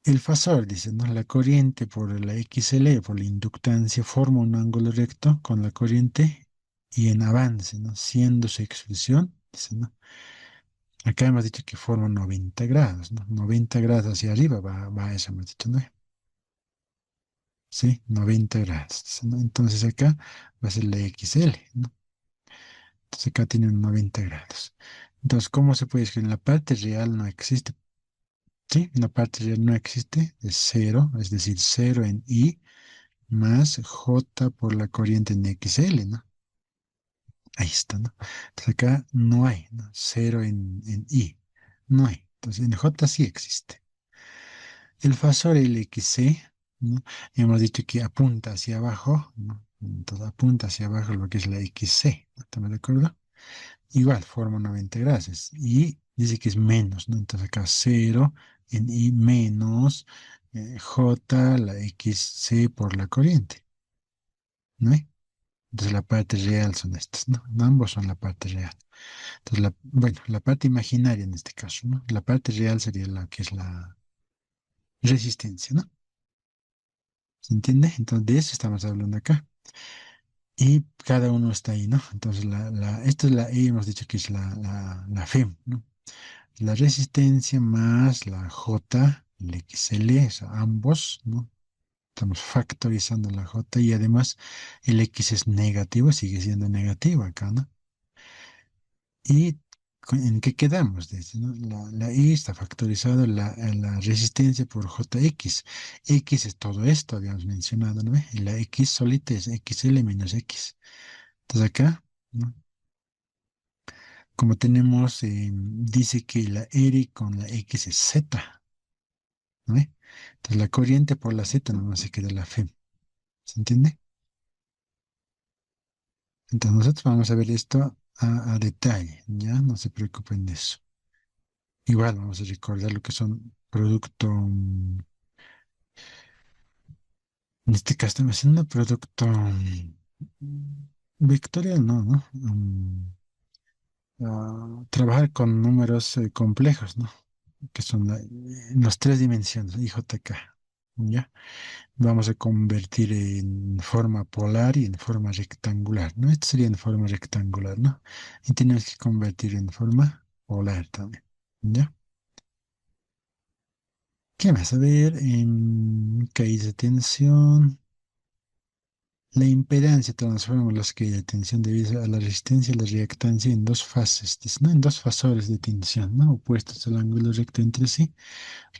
El fasor, dice, ¿no? La corriente por la XL, por la inductancia, forma un ángulo recto con la corriente y en avance, ¿no? Siendo su expresión, dice, ¿no? Acá hemos dicho que forma 90 grados, ¿no? 90 grados hacia arriba va eso, hemos dicho, ¿no? Sí, 90 grados, dice, ¿no? Entonces acá va a ser la XL, ¿no? Entonces acá tiene un 90 grados. Entonces, ¿cómo se puede escribir? En la parte real no existe, ¿sí? En la parte real no existe, es cero, es decir, cero en I más J por la corriente en XL, ¿no? Ahí está, ¿no? Entonces acá no hay, ¿no? Cero en I. No hay. Entonces en J sí existe. El fasor LXC, ¿no? Hemos dicho que apunta hacia abajo, ¿no? Entonces apunta hacia abajo lo que es la XC, ¿no? ¿Estamos de acuerdo? Igual, forma 90 grados. Y dice que es menos, ¿no? Entonces acá cero en I menos J, la XC por la corriente, ¿no? Entonces la parte real son estas, ¿no? Ambos son la parte real. Entonces, bueno, la parte imaginaria en este caso, ¿no? La parte real sería la que es la resistencia, ¿no? ¿Se entiende? Entonces, de eso estamos hablando acá. Y cada uno está ahí, ¿no? Entonces, esta es la E, hemos dicho que es la FEM, ¿no? La resistencia más la J, el XL, o sea, ambos, ¿no? Estamos factorizando la J y además el X es negativo, sigue siendo negativo acá, ¿no? ¿Y en qué quedamos? Dice, ¿no? La I está factorizado la resistencia por JX. X es todo esto, habíamos mencionado, ¿no? Y la X solita es XL menos X. Entonces acá, ¿no? Como tenemos, dice que la R con la X es Z, ¿no? Entonces la corriente por la Z nomás se queda la FEM. ¿Se entiende? Entonces nosotros vamos a ver esto a detalle, ¿ya? No se preocupen de eso. Igual vamos a recordar lo que son producto, en este caso estamos haciendo producto vectorial, no, ¿no? Trabajar con números complejos, ¿no? Que son las tres dimensiones, IJK, ¿ya? Vamos a convertir en forma polar y en forma rectangular, ¿no? Esto sería en forma rectangular, ¿no? Y tenemos que convertir en forma polar también, ¿ya? ¿Qué más? A ver, en caída de tensión. La impedancia transforma las caídas de tensión debido a la resistencia y la reactancia en dos fases, dice, ¿no? En dos fasores de tensión, ¿no? Opuestos al ángulo recto entre sí,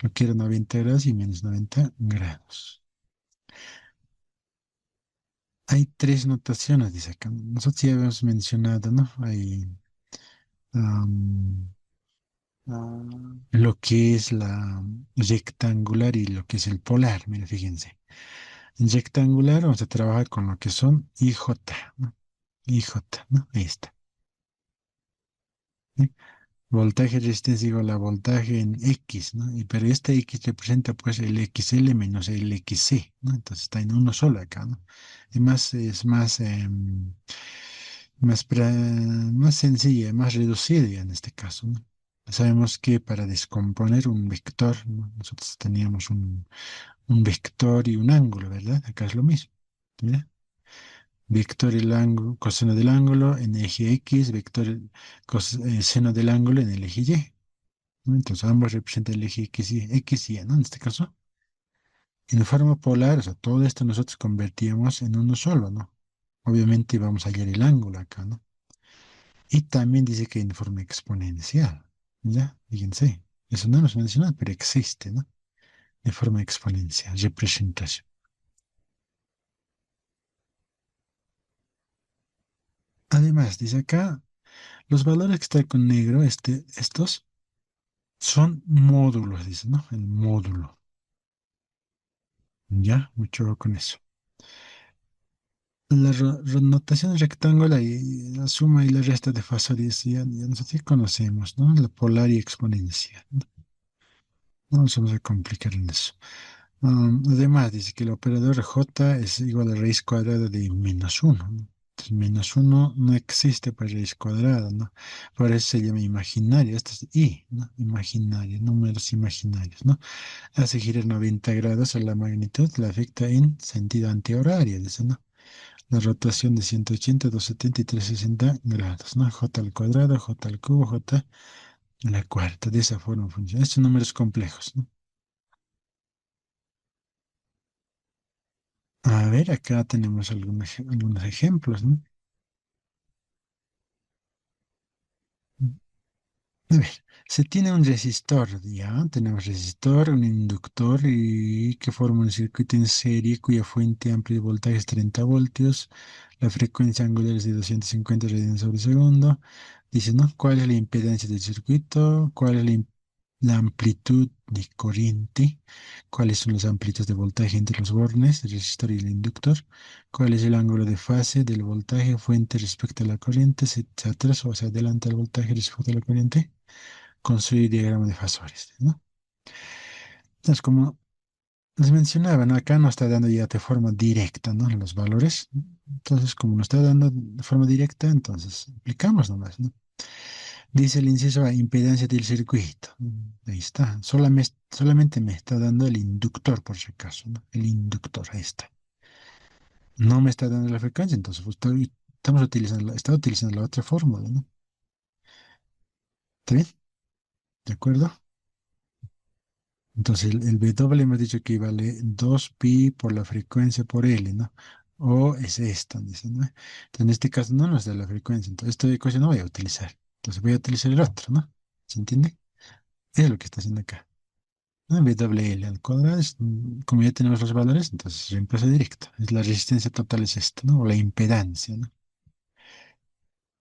lo que era 90 grados y menos 90 grados. Hay tres notaciones, dice acá. Nosotros ya habíamos mencionado, ¿no? Hay am, lo que es la rectangular y lo que es el polar, mira, fíjense. En rectangular vamos a trabajar con lo que son IJ, ¿no? IJ, ¿no? Ahí está. ¿Sí? Voltaje resistencia igual a voltaje en X, ¿no? Pero este X representa pues el XL menos el XC, ¿no? Entonces está en uno solo acá, ¿no? Es más, más sencilla, más reducida en este caso, ¿no? Sabemos que para descomponer un vector, ¿no? Nosotros teníamos un vector y un ángulo, ¿verdad? Acá es lo mismo. ¿Mira? Vector el ángulo, coseno del ángulo en eje X, vector seno del ángulo en el eje Y, ¿no? Entonces ambos representan el eje X y Y, ¿no? En este caso, en forma polar, o sea, todo esto nosotros convertíamos en uno solo, ¿no? Obviamente vamos a hallar el ángulo acá, ¿no? Y también dice que en forma exponencial, ¿ya? Fíjense, eso no nos menciona, pero existe, ¿no? De forma exponencial, representación. Además, dice acá, los valores que están con negro, estos son módulos, dice, ¿no? El módulo, ¿ya? Mucho ojo con eso. La notación rectangular y la suma y la resta de fasores ya nosotros ya conocemos, ¿no? La polar y exponencial. No nos vamos a complicar en eso. Además, dice que el operador J es igual a raíz cuadrada de menos uno, ¿no? Entonces, menos uno no existe para raíz cuadrada, ¿no? Por eso se llama imaginario. Esto es I, ¿no? Imaginario, números imaginarios, ¿no? Hace girar 90 grados a la magnitud, la afecta en sentido antihorario, dice, ¿no? La rotación de 180, 270 y 360 grados, ¿no? J al cuadrado, J al cubo, J a la cuarta. De esa forma funciona. Estos son números complejos, ¿no? A ver, acá tenemos algunos ejemplos, ¿no? A ver, se tiene un resistor, ya, tenemos resistor, un inductor y que forma un circuito en serie cuya fuente amplia de voltaje es 30 voltios. La frecuencia angular es de 250 radianes sobre segundo. Dice, ¿no? ¿Cuál es la impedancia del circuito? ¿Cuál es la amplitud de corriente? ¿Cuáles son las amplitudes de voltaje entre los bornes, el resistor y el inductor? ¿Cuál es el ángulo de fase del voltaje fuente respecto a la corriente? ¿Se atrasa o se adelanta el voltaje respecto a la corriente? Construir diagrama de fasores, ¿no? Entonces, como les mencionaba, ¿no? Acá nos está dando ya de forma directa, ¿no? Los valores. Entonces, como nos está dando de forma directa, entonces aplicamos nomás, ¿no? Dice el inciso A, impedancia del circuito. Ahí está. Solamente me está dando el inductor, por si acaso, ¿no? El inductor, ahí está. No me está dando la frecuencia, entonces pues, está utilizando la otra fórmula, ¿no? ¿Está bien? ¿De acuerdo? Entonces el W hemos dicho que vale 2pi por la frecuencia por L, ¿no? O es esto, dice, ¿no? Entonces en este caso no nos da la frecuencia, entonces esta ecuación no voy a utilizar. Entonces voy a utilizar el otro, ¿no? ¿Se entiende? Eso es lo que está haciendo acá. ¿No? WL al cuadrado, como ya tenemos los valores, entonces reemplazo directo. Es la resistencia total es esto, ¿no? O la impedancia, ¿no?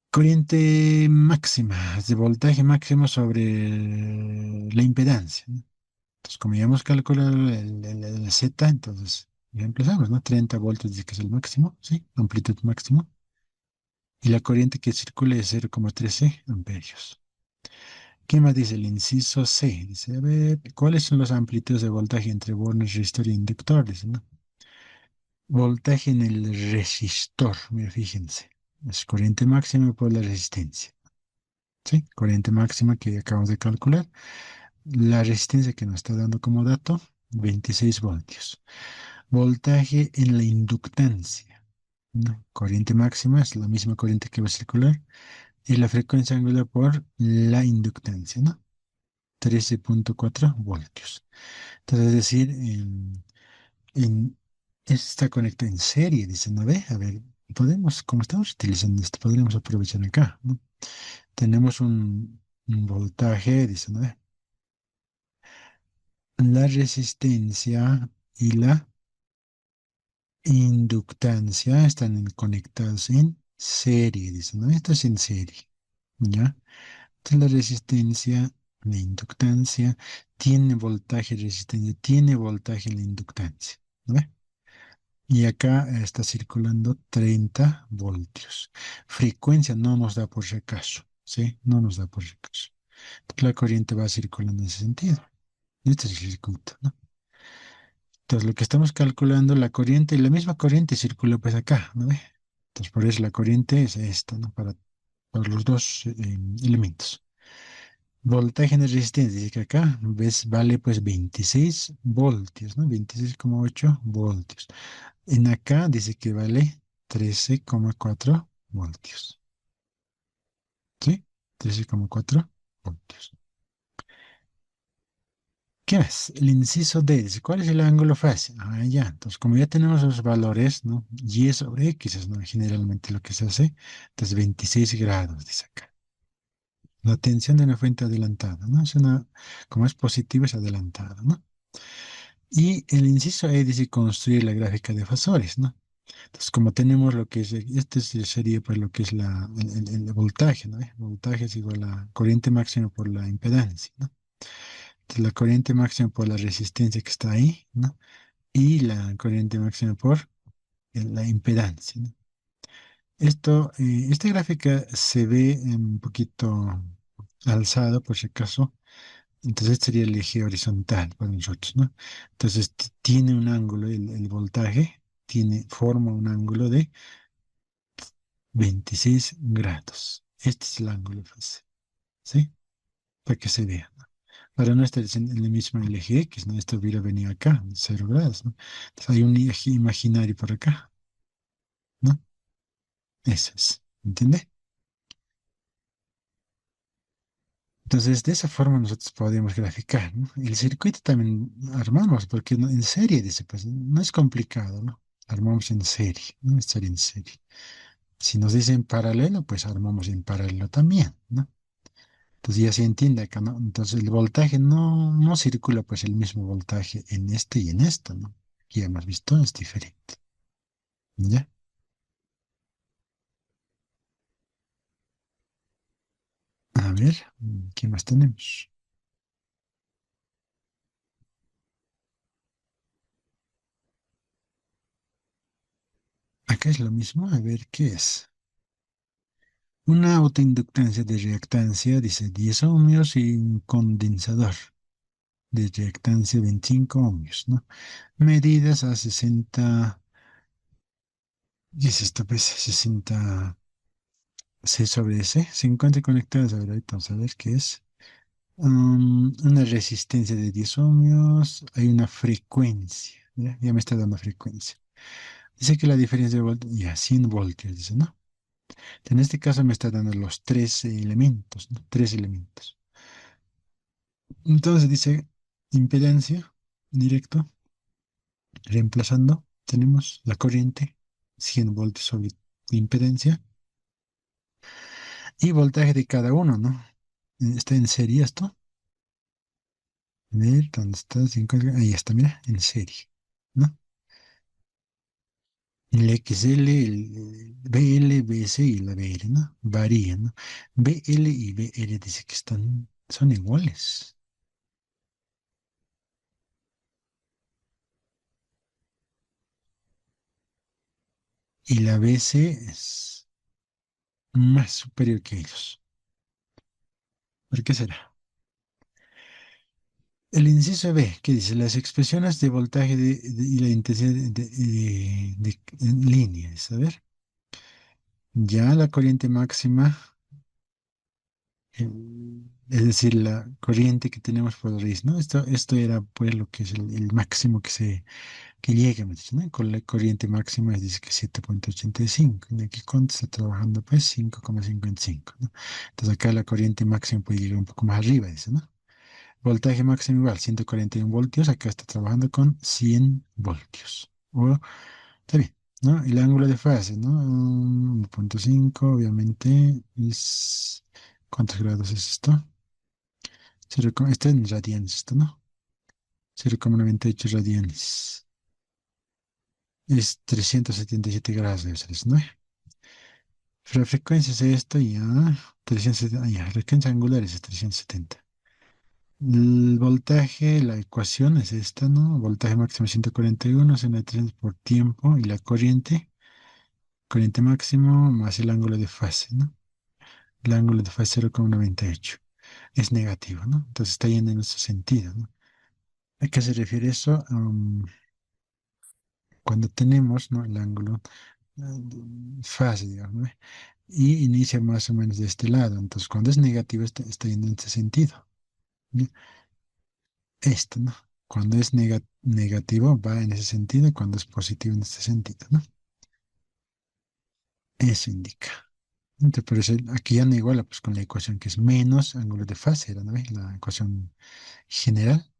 Corriente máxima, es de voltaje máximo sobre la impedancia, ¿no? Entonces, como ya hemos calculado el Z, entonces ya empezamos, ¿no? 30 voltios dice que es el máximo, ¿sí? Amplitud máxima. Y la corriente que circula es 0,13 amperios. ¿Qué más dice el inciso C? Dice, a ver, ¿cuáles son las amplitudes de voltaje entre bornes, resistor e inductor? Dice, ¿no? Voltaje en el resistor, mira, fíjense. Es corriente máxima por la resistencia, ¿sí? Corriente máxima que acabamos de calcular. La resistencia que nos está dando como dato, 26 voltios. Voltaje en la inductancia, ¿no? Corriente máxima es la misma corriente que va a circular y la frecuencia angular por la inductancia, ¿no? 13,4 voltios. Entonces, es decir, esto está conectado en serie, dice, ¿no ve? A ver, como estamos utilizando esto, podríamos aprovechar acá, ¿no? Tenemos un voltaje, dice, ¿no ve? La resistencia y la inductancia están conectados en serie, dice, ¿no? Esto es en serie, ¿ya? Entonces la resistencia, la inductancia, tiene voltaje, resistencia, tiene voltaje en la inductancia, ¿no ve? Y acá está circulando 30 voltios. Frecuencia no nos da por si acaso, ¿sí? No nos da por si acaso. La corriente va circulando en ese sentido. Este es el circuito, ¿no? Entonces, lo que estamos calculando, la corriente, la misma corriente circula pues acá, ¿no ve? Entonces, por eso la corriente es esta, ¿no? Para los dos elementos. Voltaje en resistencia, dice que acá, ¿ves? Vale pues 26 voltios, ¿no? 26,8 voltios. En acá dice que vale 13,4 voltios, ¿sí? 13,4 voltios. ¿Qué más? El inciso D dice, ¿cuál es el ángulo fase? Ah, ya. Entonces, como ya tenemos los valores, ¿no? Y sobre X es, ¿no? Generalmente lo que se hace. Entonces, 26 grados, dice acá. La tensión de una fuente adelantada, ¿no? Como es positivo, es adelantada, ¿no? Y el inciso E dice construir la gráfica de fasores, ¿no? Entonces, como tenemos lo que es, sería pues lo que es el voltaje, ¿no? Voltaje es igual a corriente máxima por la impedancia, ¿no? Entonces, la corriente máxima por la resistencia que está ahí, ¿no? Y la corriente máxima por la impedancia, ¿no? Esta gráfica se ve un poquito alzado, por si acaso. Entonces, este sería el eje horizontal para nosotros, ¿no? Entonces, tiene un ángulo, el voltaje forma un ángulo de 26 grados. Este es el ángulo de fase, ¿sí? Para que se vea, ¿no? Para no estar en el mismo eje X, ¿no? Esto hubiera venido acá, 0 grados, ¿no? Entonces, hay un eje imaginario por acá, ¿no? Eso es, ¿entiende? Entonces, de esa forma nosotros podemos graficar, ¿no? El circuito también armamos, porque en serie, dice, pues no es complicado, ¿no? Armamos en serie, ¿no? Estar en serie. Si nos dicen paralelo, pues armamos en paralelo también, ¿no? Entonces ya se entiende acá, ¿no? Entonces el voltaje no circula pues el mismo voltaje en este y en esto, ¿no? Aquí hemos visto, es diferente, ¿ya? ver, ¿qué más tenemos? Acá es lo mismo, a ver qué es. Una autoinductancia de reactancia, dice 10 ohmios y un condensador de reactancia 25 ohmios, ¿no? Medidas a 60, dice esto pues 60 C sobre S, 50 conectadas, a ver, ahorita vamos a ver qué es. Una resistencia de 10 ohmios, hay una frecuencia, ¿ya? Ya me está dando frecuencia. Dice que la diferencia de voltaje, ya, 100 voltios, dice, ¿no? En este caso me está dando los tres elementos, ¿no? Tres elementos. Entonces dice impedancia, directo, reemplazando, tenemos la corriente, 100 voltios sobre impedancia, y voltaje de cada uno, ¿no? Está en serie esto. A ver, ¿dónde está? Ahí está, mira, en serie, ¿no? El XL, el BL, BS y la BL, ¿no? Varían, ¿no? BL y BL dice que son iguales. Y la BC es más superior que ellos. ¿Por qué será? El inciso B, que dice las expresiones de voltaje y la intensidad en línea, a ver, ya la corriente máxima, eh, es decir, la corriente que tenemos por raíz, ¿no? Esto era pues lo que es el máximo que llega, ¿me entiendes? ¿No? Con la corriente máxima dice que 7,85. ¿Y aquí cuánto está trabajando? Pues 5,55, ¿no? Entonces acá la corriente máxima puede llegar un poco más arriba, dice, ¿no? Voltaje máximo igual, 141 voltios. Acá está trabajando con 100 voltios. Está bien, ¿no? El ángulo de fase, ¿no? 1,5, obviamente, es... ¿Cuántos grados es esto? Está en radianes, esto, ¿no? 0,98 radianes. Es 377 grados debe ser eso, ¿no? Pero la frecuencia es esto y ya. 370, ya, frecuencia angular es 370. El voltaje, la ecuación es esta, ¿no? Voltaje máximo 141, seno de 3 por tiempo y la corriente máximo más el ángulo de fase, ¿no? El ángulo de fase 0,98. Es negativo, ¿no? Entonces está yendo en ese sentido, ¿no? ¿A qué se refiere eso? Cuando tenemos, ¿no? El ángulo fase, digamos, ¿no? Y inicia más o menos de este lado. Entonces, cuando es negativo, está yendo en ese sentido, ¿no? Esto, ¿no? Cuando es negativo, va en ese sentido, y cuando es positivo, en este sentido, ¿no? Eso indica. Entonces, por eso aquí ya no iguala pues, con la ecuación que es menos ángulo de fase, ¿no? ¿Ve? La ecuación general.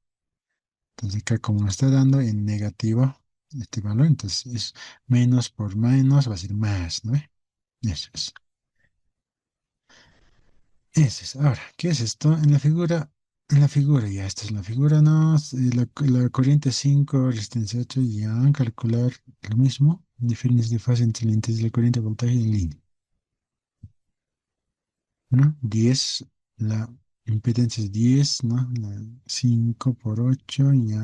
Entonces, acá como nos está dando en negativo este valor, entonces es menos por menos va a ser más, ¿no? ¿Ve? Eso es. Ese es. Ahora, ¿qué es esto? En la figura, ya esta es la figura, ¿no? La corriente 5 resistencia 8 ya calcular lo mismo, diferencia de fase entre la intensidad de la corriente, voltaje y línea, ¿no? 10 la impedancia es 10, ¿no? 5 por 8 ya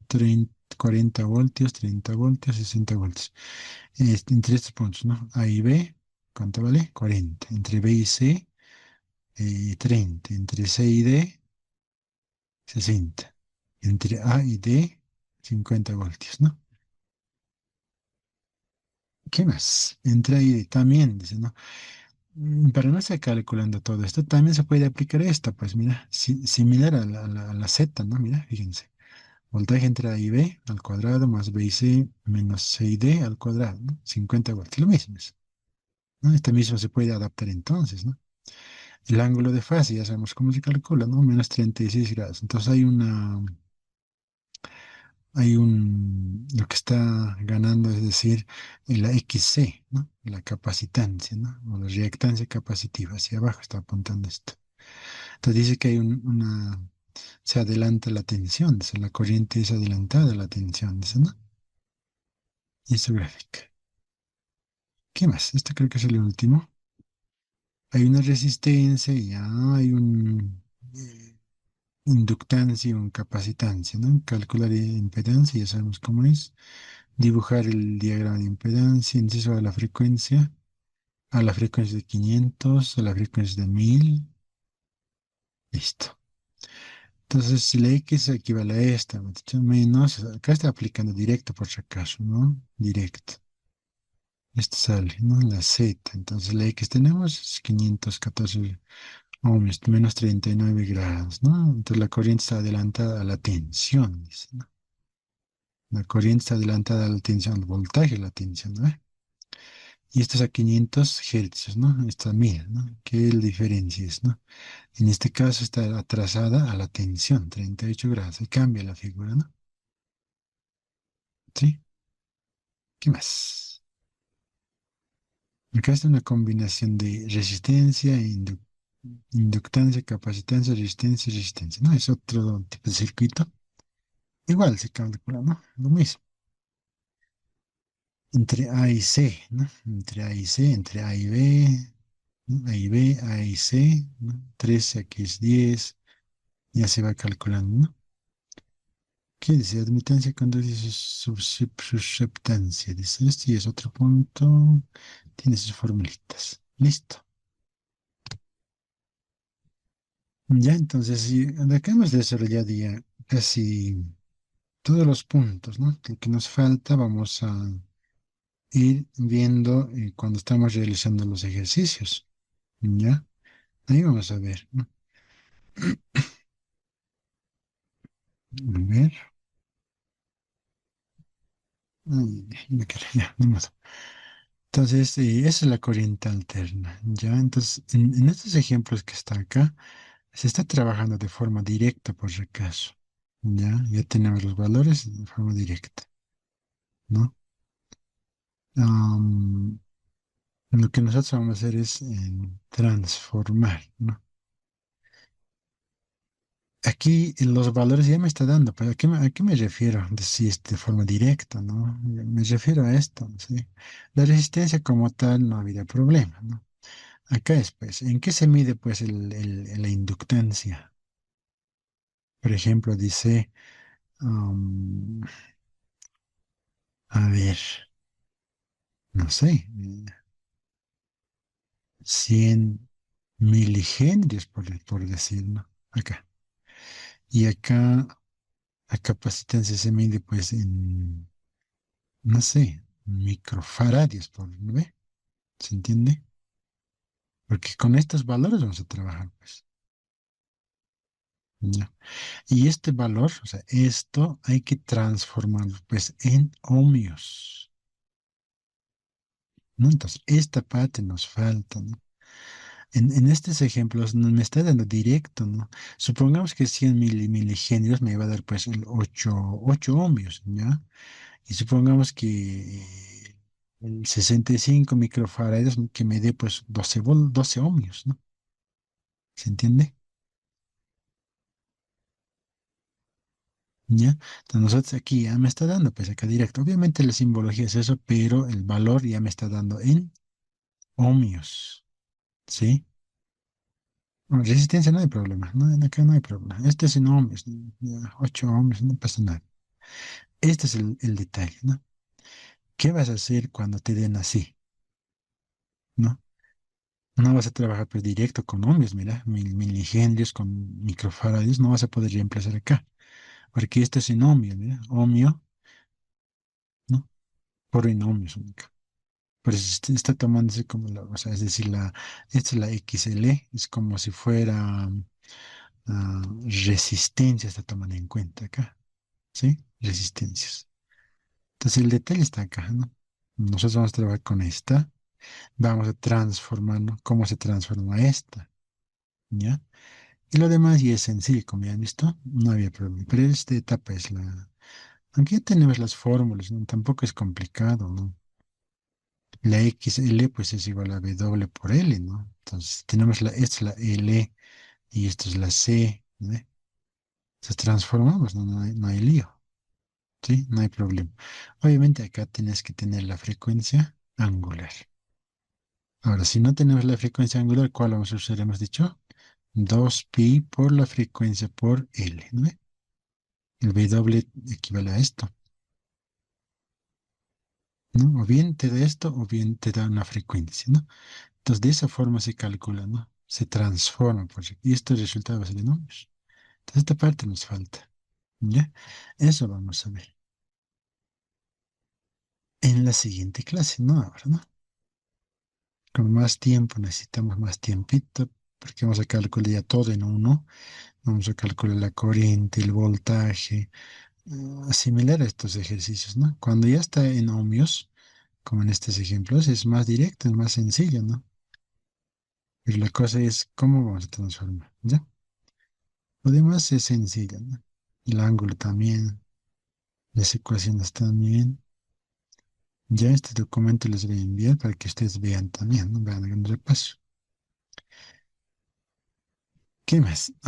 30, 40 voltios, 30 voltios, 60 voltios. Entre estos puntos, ¿no? A y B, ¿cuánto vale? 40. Entre B y C, 30. Entre C y D, 60. Entre A y D, 50 voltios, ¿no? ¿Qué más? Entre A y D también, dice, ¿no? Para no estar calculando todo esto, también se puede aplicar esto, pues mira, similar a la Z, ¿no? Mira, fíjense. Voltaje entre A y B al cuadrado más B y C menos C y D al cuadrado, ¿no? 50 voltios, lo mismo es, ¿no? Este mismo se puede adaptar entonces, ¿no? El ángulo de fase, ya sabemos cómo se calcula, ¿no? Menos 36 grados. Entonces lo que está ganando, es decir, la XC, ¿no? La capacitancia, ¿no? O la reactancia capacitiva, hacia abajo está apuntando esto. Entonces dice que se adelanta la tensión, dice, la corriente es adelantada a la tensión, dice, ¿no? Y su gráfica. ¿Qué más? Esto creo que es el último. hay una resistencia y ya hay un inductancia y un capacitancia, ¿no? Calcular impedancia, ya sabemos cómo es. Dibujar el diagrama de impedancia, inciso a la frecuencia de 500, a la frecuencia de 1000, listo. Entonces, si la X equivale a esta, hemos dicho, menos, acá está aplicando directo por si acaso, ¿no? Directo. Esto sale, ¿no? La Z. Entonces, la X tenemos es 514 ohmios, menos 39 grados, ¿no? Entonces, la corriente está adelantada a la tensión, dice, ¿no? La corriente está adelantada a la tensión, al voltaje de la tensión, ¿no? Y esto es a 500 hercios, ¿no? Esto a 1000, ¿no? ¿Qué diferencia es, no? En este caso está atrasada a la tensión, 38 grados. Y cambia la figura, ¿no? ¿Sí? ¿Qué más? Acá está una combinación de resistencia, inductancia, capacitancia, resistencia, resistencia, ¿no? Es otro tipo de circuito. Igual se calcula, ¿no? Lo mismo. Entre A y C, ¿no? Entre A y C, entre A y B, ¿no? A y B, A y C, ¿no? 13, aquí es 10, ya se va calculando, ¿no? ¿Qué dice? Admitancia cuando dice susceptancia. Dice, este y es otro punto. Tiene sus formulitas. Listo. Ya, entonces, sí, de acá hemos desarrollado ya casi todos los puntos, ¿no? Lo que nos falta vamos a ir viendo cuando estamos realizando los ejercicios. ¿Ya? Ahí vamos a ver, ¿no? A ver. Ay, me quedé, ya, ni modo. Entonces, esa es la corriente alterna, ¿ya? Entonces, en estos ejemplos que está acá, se está trabajando de forma directa, por si acaso, ¿ya? Ya tenemos los valores de forma directa, ¿no? Am, lo que nosotros vamos a hacer es transformar, ¿no? Aquí los valores ya me está dando, pero a qué me refiero? De si es de forma directa, ¿no? Me refiero a esto, ¿sí? La resistencia como tal no habría problema, ¿no? Acá es, pues, ¿en qué se mide, pues, la inductancia? Por ejemplo, dice, am, a ver, no sé, 100 milihenrios, por decir, ¿no? Acá. Y acá, la capacitancia se mide, pues, en, no sé, microfaradios, ¿no ve? ¿Se entiende? Porque con estos valores vamos a trabajar, pues. ¿Ya? Y este valor, o sea, esto hay que transformarlo, pues, en ohmios, ¿no? Entonces, esta parte nos falta, ¿no? En estos ejemplos no me está dando directo, ¿no? Supongamos que 100 miligenios me va a dar, pues, el 8 ohmios, ¿ya? Y supongamos que el 65 microfarads que me dé, pues, 12 ohmios, ¿no? ¿Se entiende? ¿Ya? Entonces nosotros aquí ya me está dando, pues acá directo. Obviamente la simbología es eso, pero el valor ya me está dando en ohmios, ¿sí? Bueno, resistencia no hay problema, no, acá no hay problema. Este es en ohmios, ya, 8 ohmios, no pasa nada. Este es el detalle, ¿no? ¿Qué vas a hacer cuando te den así, ¿no? No vas a trabajar pues directo con ohmios, mira, milihenrios con microfarads, no vas a poder reemplazar acá, porque esto es en ohmios, mira, ohmio, ¿no? Por en ohmios única. Pero está tomándose como la, o sea, es decir, esta es la XL, es como si fuera resistencia, está tomando en cuenta acá, ¿sí? Resistencias. Entonces el detalle está acá, ¿no? Nosotros vamos a trabajar con esta, vamos a transformarnos, ¿cómo se transforma esta? ¿Ya? Y lo demás ya es sencillo, como ya han visto, no había problema. Pero esta etapa es la, aunque ya tenemos las fórmulas, ¿no? Tampoco es complicado, ¿no? La XL pues es igual a W por L, ¿no? Entonces tenemos esta es la L y esto es la C, ¿no? Entonces transformamos, ¿no? No hay lío, ¿sí? No hay problema. Obviamente acá tienes que tener la frecuencia angular, Ahora, si no tenemos la frecuencia angular, ¿cuál vamos a usar? Hemos dicho 2pi por la frecuencia por L, ¿no ve? El W equivale a esto, ¿no? O bien te da esto o bien te da una frecuencia, ¿no? Entonces, de esa forma se calcula, ¿no? Se transforma, y esto es el resultado de base de números. Entonces, esta parte nos falta, ¿ya? Eso vamos a ver en la siguiente clase, ¿no? Ahora, ¿no? Con más tiempo, necesitamos más tiempito, porque vamos a calcular ya todo en uno. Vamos a calcular la corriente, el voltaje, similar a estos ejercicios, ¿no? Cuando ya está en ohmios, como en estos ejemplos, es más directo, es más sencillo, ¿no? Pero la cosa es cómo vamos a transformar, ¿ya? Lo demás es sencillo, ¿no? El ángulo también, las ecuaciones también. Ya este documento les voy a enviar para que ustedes vean también, ¿no? Vean un repaso. ¿Qué más?